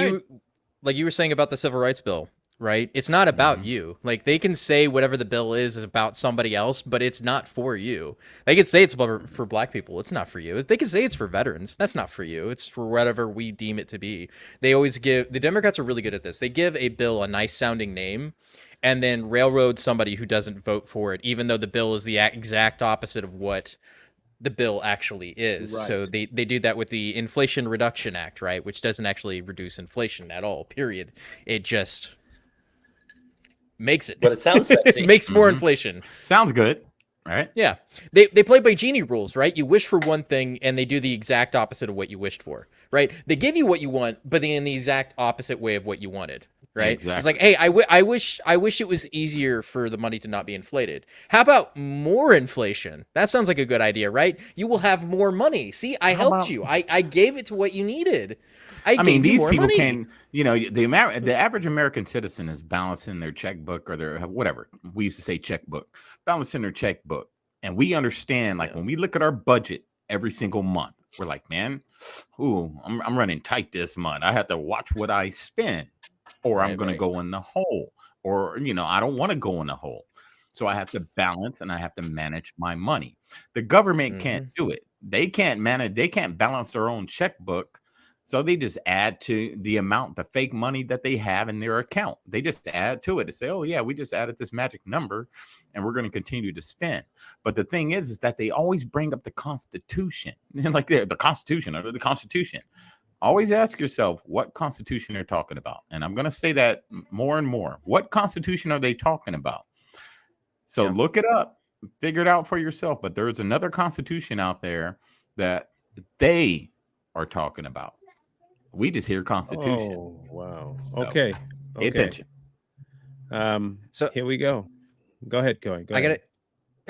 you were saying about the civil rights bill, right? It's not about you. Like they can say whatever the bill is about somebody else, but it's not for you. They can say it's for black people. It's not for you. They can say it's for veterans. That's not for you. It's for whatever we deem it to be. They always give, the Democrats are really good at this. They give a bill a nice sounding name and then railroad somebody who doesn't vote for it, even though the bill is the exact opposite of what the bill actually is. Right. So they do that with the Inflation Reduction Act, right? Which doesn't actually reduce inflation at all, period. It just makes it. But it sounds sexy. It makes more inflation. Sounds good, right? Yeah. They play by genie rules, right? You wish for one thing and they do the exact opposite of what you wished for, right? They give you what you want, but in the exact opposite way of what you wanted. Right. Exactly. It's like, hey, I wish it was easier for the money to not be inflated. How about more inflation? That sounds like a good idea, right? You will have more money. See, I helped you. I gave it to what you needed. I mean, these people money. Can, you know, the average American citizen is balancing their checkbook or their whatever. We used to say checkbook, balancing their checkbook. And we understand, like when we look at our budget every single month, we're like, man, I'm running tight this month. I have to watch what I spend. Or I'm going to go in the hole, or, you know, I don't want to go in the hole. So I have to balance and I have to manage my money. The government can't do it. They can't manage. They can't balance their own checkbook. So they just add to the amount, the fake money that they have in their account. They just add to it to say, oh, yeah, we just added this magic number and we're going to continue to spend. But the thing is that they always bring up the Constitution, like the Constitution or the Constitution. Always ask yourself what Constitution they're talking about. And I'm going to say that more and more. What Constitution are they talking about? So look it up, figure it out for yourself. But there's another Constitution out there that they are talking about. We just hear Constitution. Oh, wow. Okay. Pay attention. So here we go. Go ahead. Go ahead.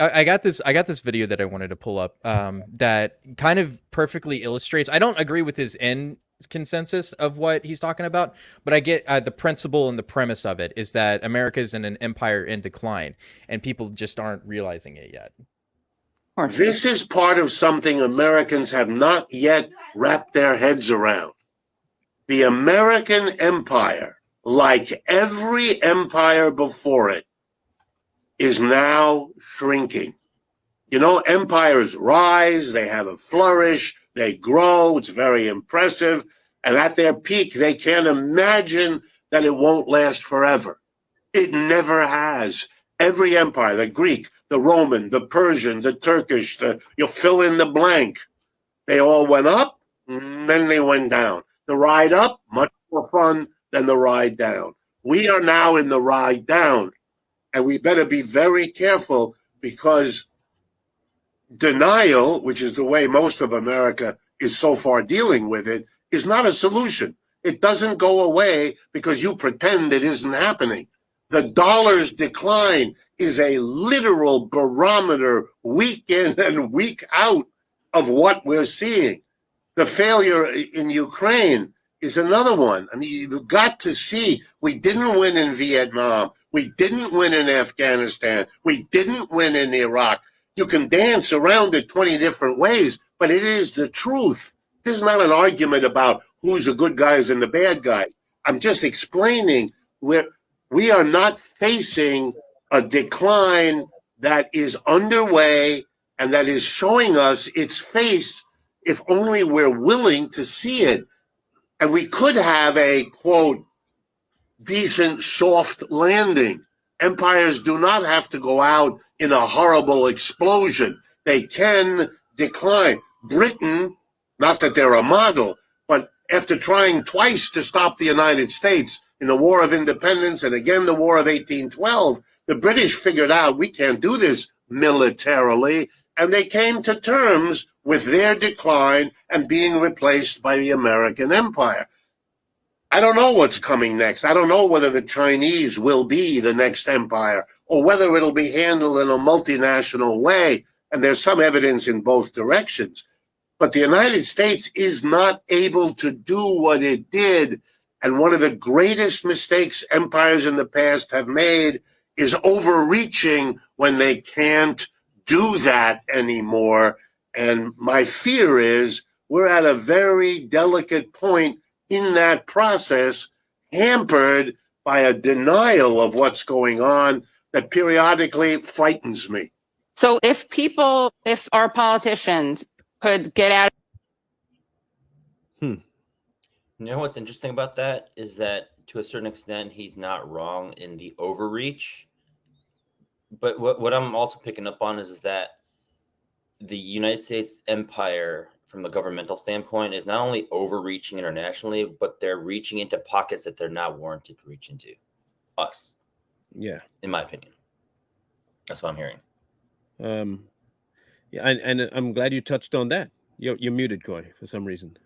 I got this video that I wanted to pull up that kind of perfectly illustrates. I don't agree with his end consensus of what he's talking about, but I get the principle and the premise of it is that America is in an empire in decline, and people just aren't realizing it yet. This is part of something Americans have not yet wrapped their heads around. The American empire, like every empire before it, is now shrinking. You know, empires rise, they have a flourish, they grow, it's very impressive. And at their peak, they can't imagine that it won't last forever. It never has. Every empire, the Greek, the Roman, the Persian, the Turkish, you'll fill in the blank. They all went up, then they went down. The ride up, much more fun than the ride down. We are now in the ride down. And we better be very careful because denial, which is the way most of America is so far dealing with it, is not a solution. It doesn't go away because you pretend it isn't happening. The dollar's decline is a literal barometer week in and week out of what we're seeing. The failure in Ukraine is another one. I mean, you've got to see we didn't win in Vietnam. We didn't win in Afghanistan. We didn't win in Iraq. You can dance around it 20 different ways, but it is the truth. This is not an argument about who's the good guys and the bad guys. I'm just explaining we are not facing a decline that is underway and that is showing us its face if only we're willing to see it. And we could have a, quote, decent soft landing. Empires do not have to go out in a horrible explosion. They can decline. Britain, not that they're a model, but after trying twice to stop the United States in the War of Independence and again the War of 1812, the British figured out we can't do this militarily, and they came to terms with their decline and being replaced by the American empire. I don't know what's coming next. I don't know whether the Chinese will be the next empire or whether it'll be handled in a multinational way, and there's some evidence in both directions. But the United States is not able to do what it did, and one of the greatest mistakes empires in the past have made is overreaching when they can't do that anymore. And my fear is we're at a very delicate point in that process, hampered by a denial of what's going on that periodically frightens me. So if our politicians could get out. You know what's interesting about that is that to a certain extent, he's not wrong in the overreach. But what I'm also picking up on is that the United States empire, from the governmental standpoint, is not only overreaching internationally, but they're reaching into pockets that they're not warranted to reach into. Us. Yeah. In my opinion. That's what I'm hearing. Yeah, and I'm glad you touched on that. You're muted, Coy, for some reason.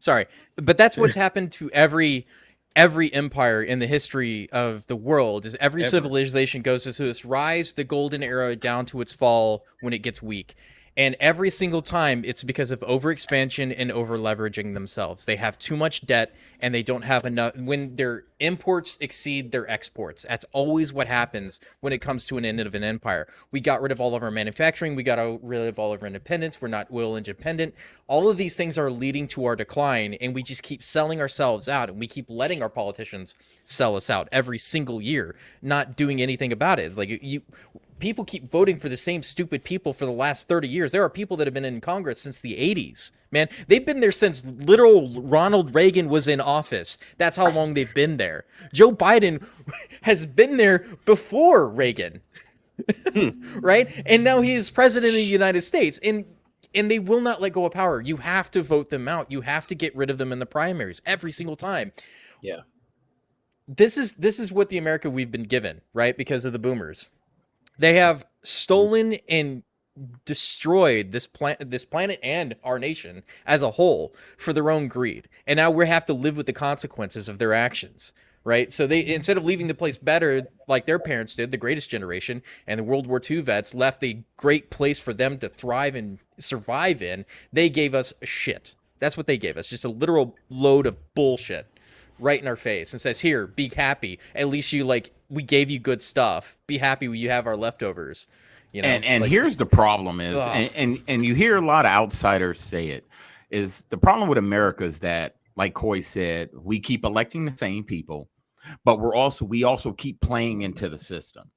Sorry, but that's what's happened to every empire in the history of the world. Is every civilization goes to this rise, the golden era, down to its fall when it gets weak. And every single time, it's because of overexpansion and over-leveraging themselves. They have too much debt, and they don't have enough. When their imports exceed their exports, that's always what happens when it comes to an end of an empire. We got rid of all of our manufacturing. We got rid of all of our independence. We're not oil independent. All of these things are leading to our decline, and we just keep selling ourselves out, and we keep letting our politicians sell us out every single year, not doing anything about it. It's like people keep voting for the same stupid people for the last 30 years. There are people that have been in Congress since the 80s. Man, they've been there since literal Ronald Reagan was in office. That's how long they've been there. Joe Biden has been there before Reagan, right? And now he is president of the United States. And they will not let go of power. You have to vote them out. You have to get rid of them in the primaries every single time. Yeah. This is what the America we've been given, right? Because of the boomers. They have stolen and destroyed this planet and our nation as a whole for their own greed. And now we have to live with the consequences of their actions, right? So they, instead of leaving the place better like their parents did, the greatest generation, and the World War II vets left a great place for them to thrive and survive in, they gave us shit. That's what they gave us, just a literal load of bullshit right in our face and says, here, be happy. At least we gave you good stuff. Be happy when you have our leftovers. You know, and here's the problem is, and you hear a lot of outsiders say it, is the problem with America is that, like Coy said, we keep electing the same people, but we also keep playing into the system.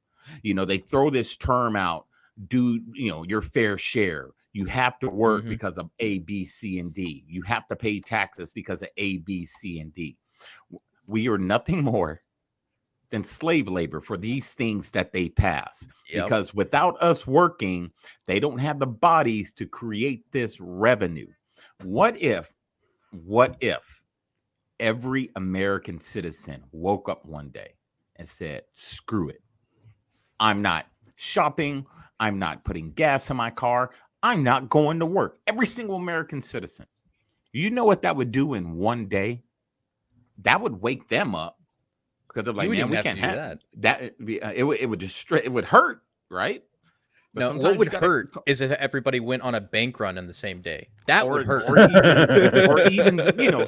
You know, they throw this term out, do, your fair share. You have to work because of A, B, C, and D. You have to pay taxes because of A, B, C, and D. We are nothing more than slave labor for these things that they pass. Yep. Because without us working, they don't have the bodies to create this revenue. What if every American citizen woke up one day and said, screw it. I'm not shopping. I'm not putting gas in my car. I'm not going to work. Every single American citizen. You know what that would do in one day? That would wake them up, because they're like, man, we can't have that. It would hurt, right? But no, what would hurt is if everybody went on a bank run in the same day. That would hurt. Or even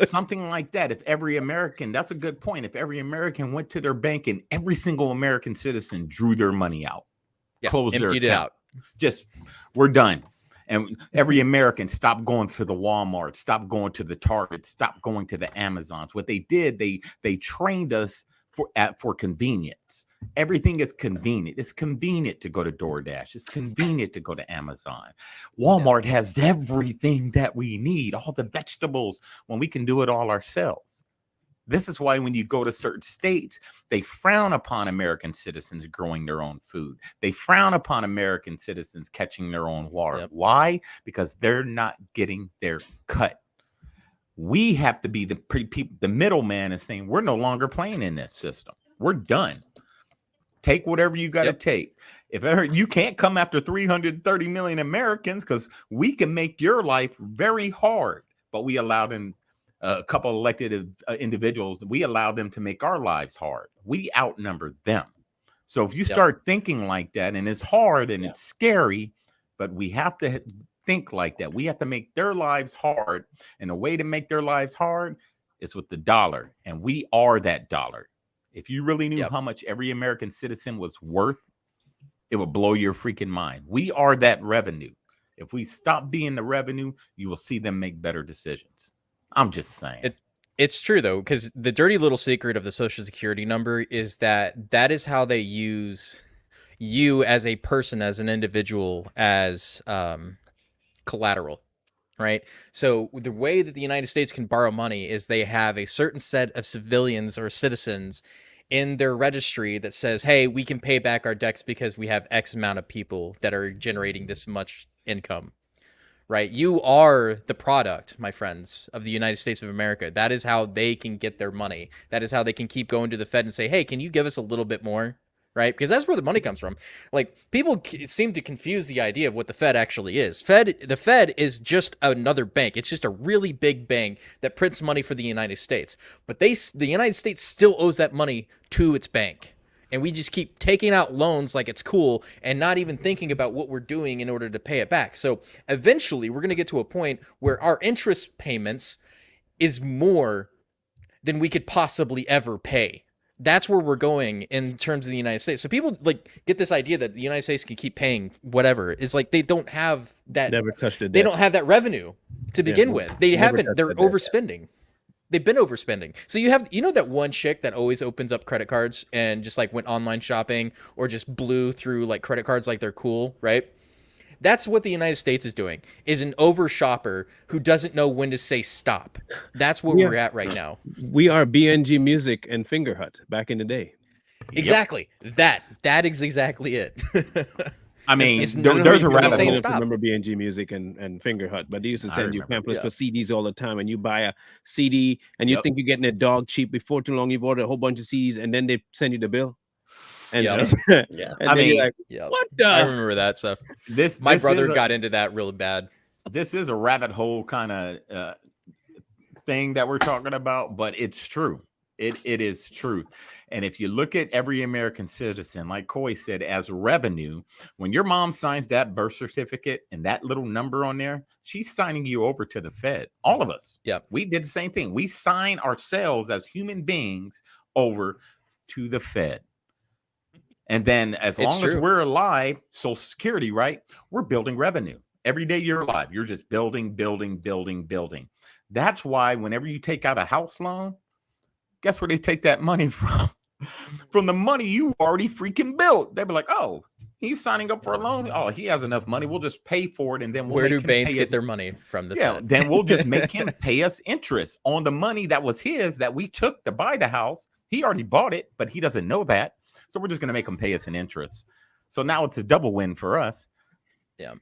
something like that. If every American, that's a good point. If every American went to their bank and every single American citizen drew their money out, closed their account, it out. Just, we're done. And every American stopped going to the Walmart, stopped going to the Target, stopped going to the Amazons. What they did, they trained us for convenience. Everything is convenient. It's convenient to go to DoorDash. It's convenient to go to Amazon. Walmart has everything that we need, all the vegetables, when we can do it all ourselves. This is why when you go to certain states, they frown upon American citizens growing their own food. They frown upon American citizens catching their own water. Yep. Why? Because they're not getting their cut. We have to be the people. The middleman is saying we're no longer playing in this system. We're done. Take whatever you got to take. If ever you can't come after 330 million Americans, because we can make your life very hard, but we allow them a couple elected individuals. We allow them to make our lives hard. We outnumber them. So if you start thinking like that, and it's hard and it's scary, but we have to think like that. We have to make their lives hard, and the way to make their lives hard is with the dollar, and we are that dollar. If you really knew how much every American citizen was worth, it would blow your freaking mind. We are that revenue. If we stop being the revenue, you will see them make better decisions. I'm just saying. It's true, though, because the dirty little secret of the Social Security number is that is how they use you as a person, as an individual, as collateral, right? So the way that the United States can borrow money is they have a certain set of civilians or citizens in their registry that says, hey, we can pay back our debts because we have X amount of people that are generating this much income, right? You are the product, my friends, of the United States of America. That is how they can get their money. That is how they can keep going to the Fed and say, hey, can you give us a little bit more? Right? Because that's where the money comes from. Like, people seem to confuse the idea of what the Fed actually is. The Fed is just another bank. It's just a really big bank that prints money for the United States. But the United States still owes that money to its bank. And we just keep taking out loans like it's cool and not even thinking about what we're doing in order to pay it back. So eventually we're going to get to a point where our interest payments is more than we could possibly ever pay. That's where we're going in terms of the United States. So people get this idea that the United States can keep paying whatever. It's like they don't have that. Never touched it. They don't have that revenue to begin with. They haven't. They're overspending. They've been overspending. So you know that one chick that always opens up credit cards and just went online shopping or just blew through credit cards like they're cool, right? That's what the United States is doing, is an over shopper who doesn't know when to say stop. That's where we're at right now. We are BNG Music and Finger Hut back in the day. Exactly. That is exactly it. I mean, there's a rabbit hole. I remember BNG Music and Finger Hut, but they used to send you pamphlets for CDs all the time, and you buy a CD and you think you're getting it dog cheap. Before too long, you've ordered a whole bunch of CDs, and then they send you the bill. And I mean, what the? I remember that stuff. My brother got into that really bad. This is a rabbit hole kind of thing that we're talking about, but it's true. It is true. And if you look at every American citizen, like Coy said, as revenue, when your mom signs that birth certificate and that little number on there, she's signing you over to the Fed. All of us. Yeah. We did the same thing. We sign ourselves as human beings over to the Fed. And then as long as we're alive, Social Security, right? We're building revenue. Every day you're alive, you're just building. That's why whenever you take out a house loan, guess where they take that money from? From the money you already freaking built. They'll be like, oh, he's signing up for a loan. Oh, he has enough money. We'll just pay for it. And then where do banks get their money from? The Fed? Then we'll just make him pay us interest on the money that was his that we took to buy the house. He already bought it, but he doesn't know that. So we're just going to make them pay us an interest. So now it's a double win for us. Yeah.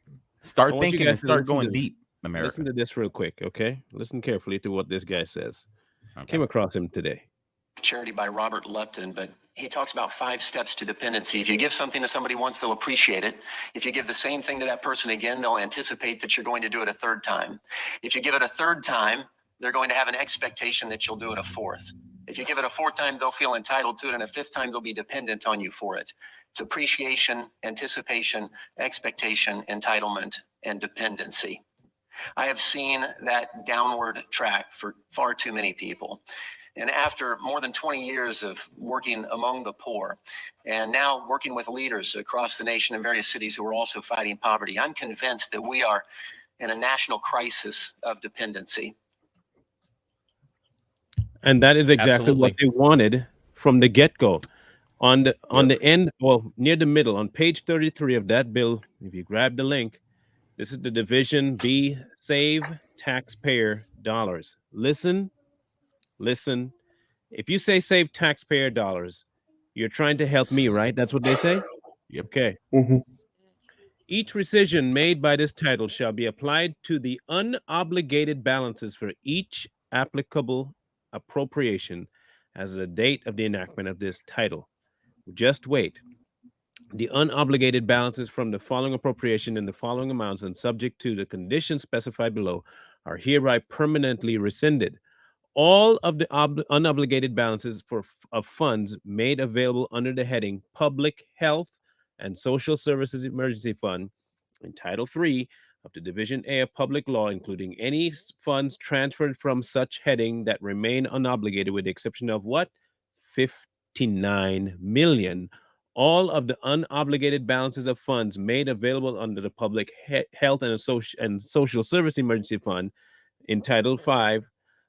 Start thinking and start going deep, America. Listen to this real quick, okay? Listen carefully to what this guy says. Came across him today. Charity by Robert Lupton, but he talks about 5 steps to dependency. If you give something to somebody once, they'll appreciate it. If you give the same thing to that person again, they'll anticipate that you're going to do it a 3rd time. If you give it a 3rd time, they're going to have an expectation that you'll do it a 4th. If you give it a 4th time, they'll feel entitled to it, and a 5th time, they'll be dependent on you for it. It's appreciation, anticipation, expectation, entitlement, and dependency. I have seen that downward track for far too many people. And after more than 20 years of working among the poor, and now working with leaders across the nation in various cities who are also fighting poverty, I'm convinced that we are in a national crisis of dependency. And that is exactly what they wanted from the get-go. On the end, well, near the middle, on page 33 of that bill, if you grab the link, this is the Division B, Save Taxpayer Dollars. Listen, If you say save taxpayer dollars, you're trying to help me, right? That's what they say? Yep. Okay. Each rescission made by this title shall be applied to the unobligated balances for each applicable appropriation as of the date of the enactment of this title. Just wait. The unobligated balances from the following appropriation in the following amounts and subject to the conditions specified below are hereby permanently rescinded. All of the unobligated balances of funds made available under the heading Public Health and Social Services Emergency Fund in Title III of the Division A of Public Law, including any funds transferred from such heading that remain unobligated, with the exception of what? 59 million. All of the unobligated balances of funds made available under the Public Health and Social Service Emergency Fund in Title V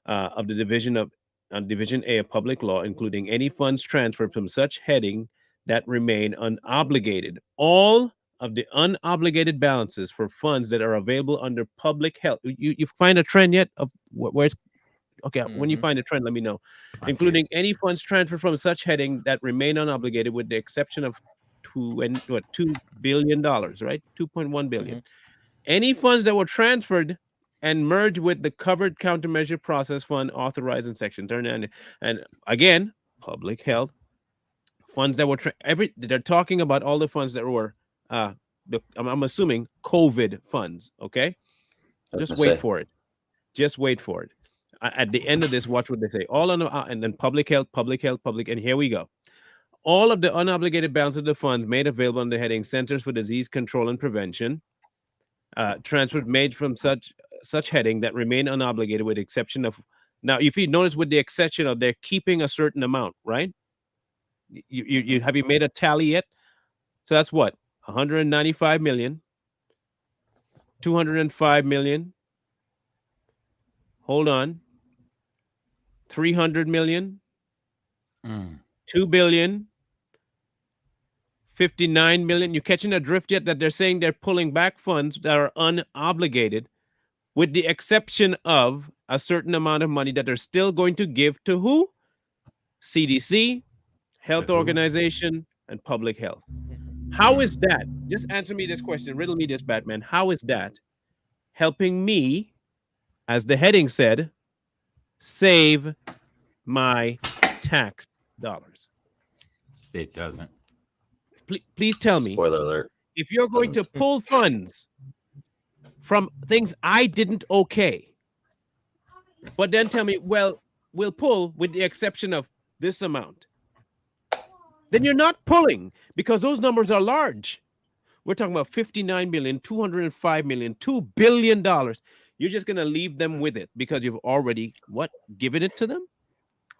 of the Division A of Public Law, including any funds transferred from such heading that remain unobligated. All of the unobligated balances for funds that are available under public health. You find a trend yet of where it's okay? When you find a trend, let me know. Including any funds transferred from such heading that remain unobligated, with the exception of $2 billion, right? 2.1 billion. Any funds that were transferred and merged with the covered countermeasure process fund authorized in Section 39. And again, public health funds that were they're talking about all the funds that were I'm assuming COVID funds. Okay, just wait for it. Just wait for it. At the end of this, watch what they say. All on and then public health, and here we go. All of the unobligated balance of the funds made available under the heading Centers for Disease Control and Prevention, transferred made from such heading that remain unobligated, with the exception of, now if you notice, with the exception of, they're keeping a certain amount, right? You have you made a tally yet? So that's what, 195 million, 205 million. Hold on. 300 million, 2 billion, 59 million. You catching a drift yet? That they're saying they're pulling back funds that are unobligated, with the exception of a certain amount of money that they're still going to give to who? CDC, health organization, and public health. How is that? Just answer me this question. Riddle me this, Batman. How is that helping me, as the heading said, save my tax dollars? It doesn't. Please tell me. Spoiler alert. If you're going to pull funds from things I didn't okay, but then tell me, well, we'll pull with the exception of this amount, then you're not pulling, because those numbers are large. We're talking about 59 million, 205 million, $2 billion. You're just going to leave them with it because you've already, given it to them?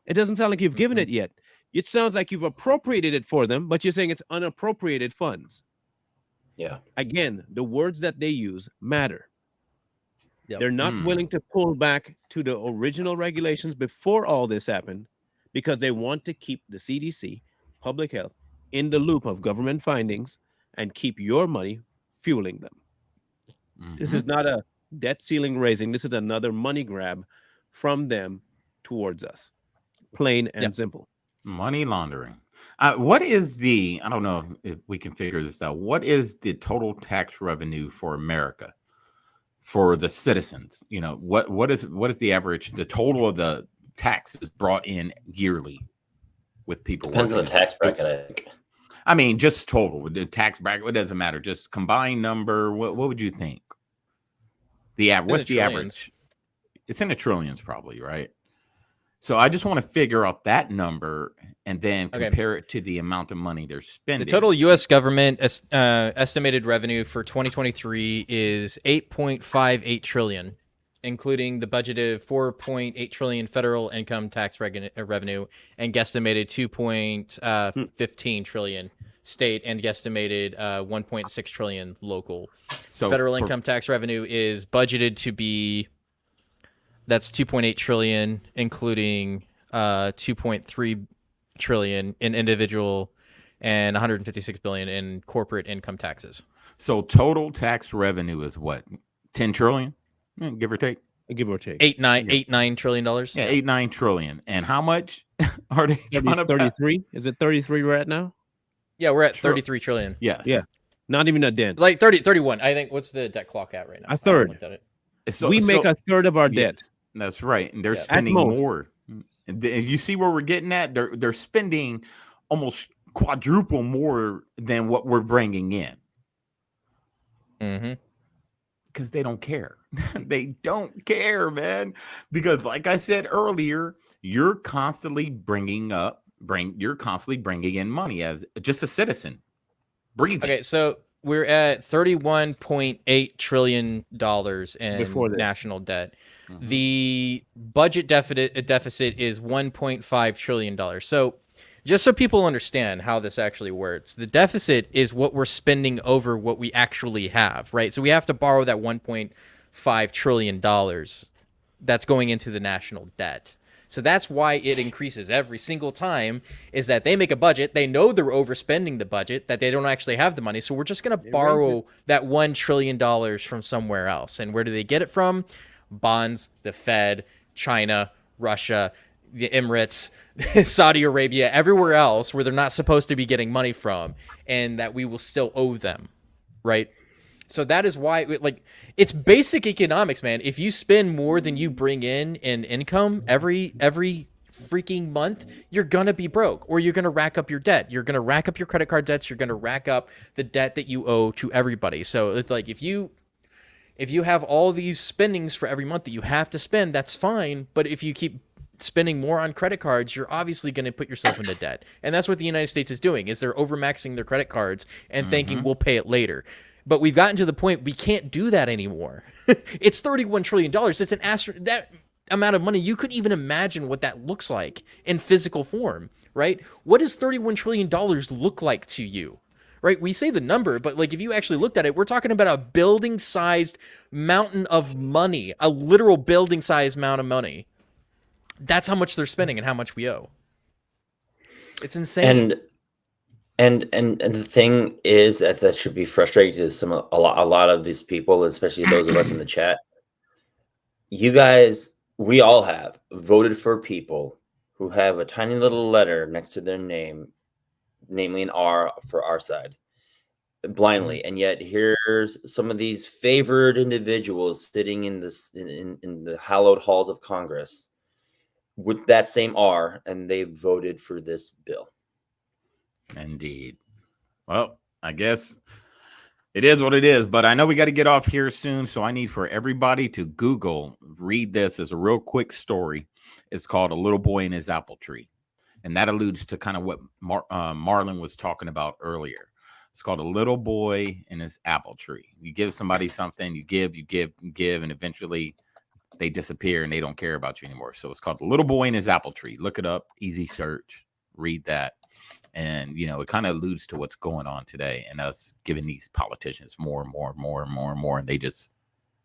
It doesn't sound like you've given it yet. It sounds like you've appropriated it for them, but you're saying it's unappropriated funds. Yeah. Again, the words that they use matter. Yep. They're not willing to pull back to the original regulations before all this happened, because they want to keep the CDC, public health, in the loop of government findings and keep your money fueling them. This is not a debt ceiling raising. This is another money grab from them towards us. Plain and simple. Money laundering. What is the, I don't know if we can figure this out, what is the total tax revenue for America, for the citizens? You know, what is the average, the total of the taxes brought in yearly with people? Depends on the tax bracket, I think. I mean, just total, the tax bracket, it doesn't matter. Just combined number. What would you think? What's the average? It's in the trillions probably, right? So I just want to figure out that number and then compare it to the amount of money they're spending. The total U.S. government estimated revenue for 2023 is $8.58 trillion, including the budgeted $4.8 trillion federal income tax revenue and guesstimated $2.15 trillion state and guesstimated $1.6 trillion local. So federal income tax revenue is budgeted to be, that's $2.8 trillion, including $2.3 trillion in individual and $156 billion in corporate income taxes. So total tax revenue is what? 10 trillion, give or take. give or take. $8-9 trillion. Yeah, 8-9 trillion. And how much are they trying to 33? Is it 33 right now? Yeah, we're at 33 trillion. Yes. Yeah. Not even a dent. Like 31. I think, what's the debt clock at right now? A third. I looked at it. We make a third of our debt. Yes, that's right. And they're Yeah. spending At most. more. And you see where we're getting at? They're spending almost quadruple more than what we're bringing in. Mm-hmm. Because they don't care. They don't care, man. Because like I said earlier, you're constantly bringing in money as just a citizen. Breathing. Okay, so we're at $31.8 trillion in national debt. Mm-hmm. The budget deficit is $1.5 trillion. So just so people understand how this actually works, the deficit is what we're spending over what we actually have, right? So we have to borrow that $1.5 trillion that's going into the national debt. So that's why it increases every single time, is that they make a budget. They know they're overspending the budget, that they don't actually have the money. So we're just going to borrow that $1 trillion from somewhere else. And where do they get it from? Bonds, the Fed, China, Russia, the Emirates, Saudi Arabia, everywhere else where they're not supposed to be getting money from, and that we will still owe them, right? So that is why, like, it's basic economics, man. If you spend more than you bring in income every freaking month, you're gonna be broke, or you're gonna rack up your debt. You're gonna rack up your credit card debts. You're gonna rack up the debt that you owe to everybody. So it's like, if you have all these spendings for every month that you have to spend, that's fine. But if you keep spending more on credit cards, you're obviously going to put yourself into debt. And that's what the United States is doing, is they're overmaxing their credit cards and thinking we'll pay it later. But we've gotten to the point we can't do that anymore. It's $31 trillion. It's an that amount of money. You couldn't even imagine what that looks like in physical form, right? What does $31 trillion look like to you? Right? We say the number, but like, if you actually looked at it, we're talking about a building-sized mountain of money, a literal building-sized amount of money. That's how much they're spending and how much we owe. It's insane. And the thing is that should be frustrating to a lot of these people, especially those of us in the chat. You guys, we all have voted for people who have a tiny little letter next to their name, namely an R for our side, blindly, and yet here's some of these favored individuals sitting in the hallowed halls of Congress with that same R, and they voted for this bill. Indeed. Well, I guess it is what it is, but I know we got to get off here soon, so I need for everybody to read this as a real quick story. It's called A Little Boy and His Apple Tree, and that alludes to kind of what Marlon was talking about earlier. It's called A Little Boy and His Apple Tree. You give somebody something, you give, and eventually they disappear and they don't care about you anymore. So it's called A Little Boy and His Apple Tree. Look it up, easy search, read that. And, it kind of alludes to what's going on today and us giving these politicians more and more, and they just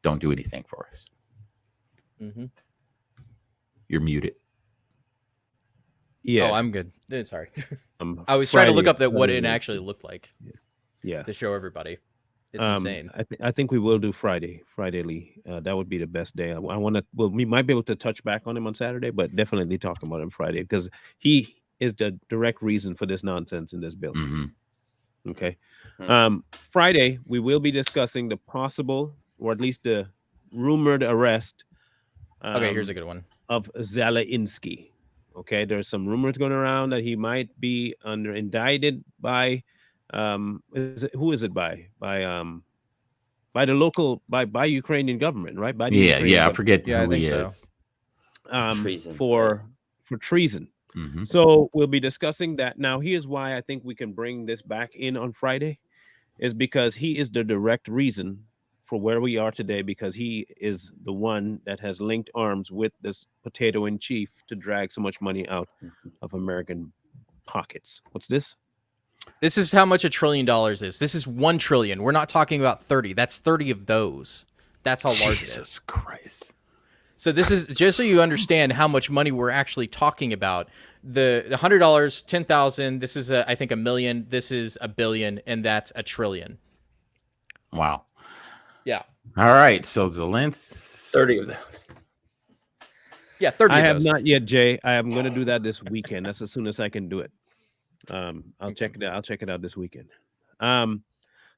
don't do anything for us. Mm-hmm. You're muted. Yeah. Oh, I'm good. Sorry. I was trying to look up what it actually looked like. Yeah. To show everybody. It's insane. I think we will do Friday, Lee. That would be the best day. We might be able to touch back on him on Saturday, but definitely talk about him Friday, because he is the direct reason for this nonsense in this bill. Mm-hmm. Okay. Friday, we will be discussing the possible, or at least the rumored arrest. Okay, here's a good one. Of Zelensky. Okay, there's some rumors going around that he might be indicted by, who is it by? By the local, by Ukrainian government, right? By the Ukrainian I forget who I think he so. is. Treason. For treason. Mm-hmm. So we'll be discussing that. Now, here's why I think we can bring this back in on Friday, is because he is the direct reason for where we are today, because he is the one that has linked arms with this potato in chief to drag so much money out of American pockets. What's this? This is how much $1 trillion is. This is 1 trillion. We're not talking about 30. That's 30 of those. That's how large it is. Jesus Christ. So this is just so you understand how much money we're actually talking about. The $100, 10,000. This is I think $1 million. This is $1 billion, and that's $1 trillion. Wow. Yeah. All right. So Zelensky. 30 of those. Yeah, 30 I of have those. not yet, Jay. I am going to do that this weekend. That's as soon as I can do it. I'll check it out. I'll check it out this weekend.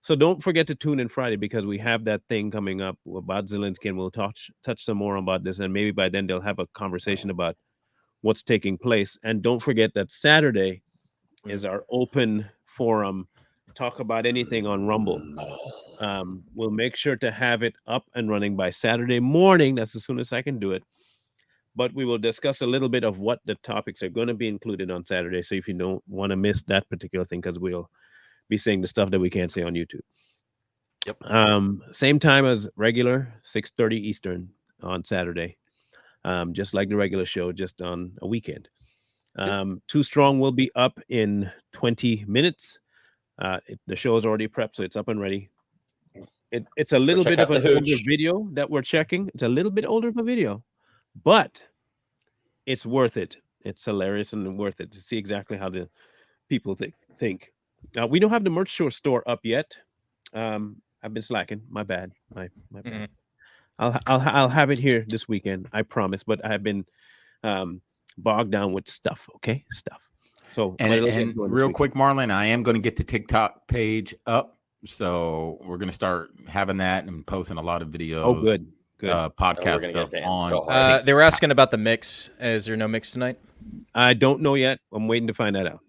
So don't forget to tune in Friday because we have that thing coming up about Zelensky, and we'll touch some more about this, and maybe by then they'll have a conversation about what's taking place. And don't forget that Saturday is our open forum. Talk about anything on Rumble. We'll make sure to have it up and running by Saturday morning. That's as soon as I can do it. But we will discuss a little bit of what the topics are going to be included on Saturday. So if you don't want to miss that particular thing, because we'll be saying the stuff that we can't say on YouTube. Yep. Same time as regular, 6:30 Eastern on Saturday. Just like the regular show, just on a weekend. Too Strong will be up in 20 minutes. The show is already prepped, so it's up and ready. It's a little bit of an older video that we're checking. It's a little bit older of a video, but it's worth it. It's hilarious and worth it to see exactly how the people think. We don't have the merch store up yet. I've been slacking. My bad. My bad. Mhm. I'll have it here this weekend. I promise. But I have been bogged down with stuff. Okay, stuff. So And real quick, Marlon, I am going to get the TikTok page up. So we're going to start having that and posting a lot of videos. Oh, good. Podcast stuff on. They were asking about the mix. Is there no mix tonight? I don't know yet. I'm waiting to find that out.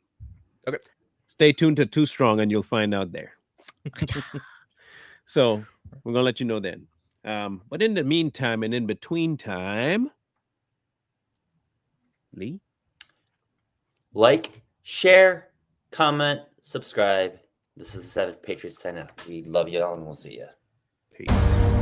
Okay. Stay tuned to Too Strong and you'll find out there. So we're going to let you know then. But in the meantime and in between time, Lee? Like, share, comment, subscribe. This is the 7th Patriots sign out. We love you all and we'll see you. Peace.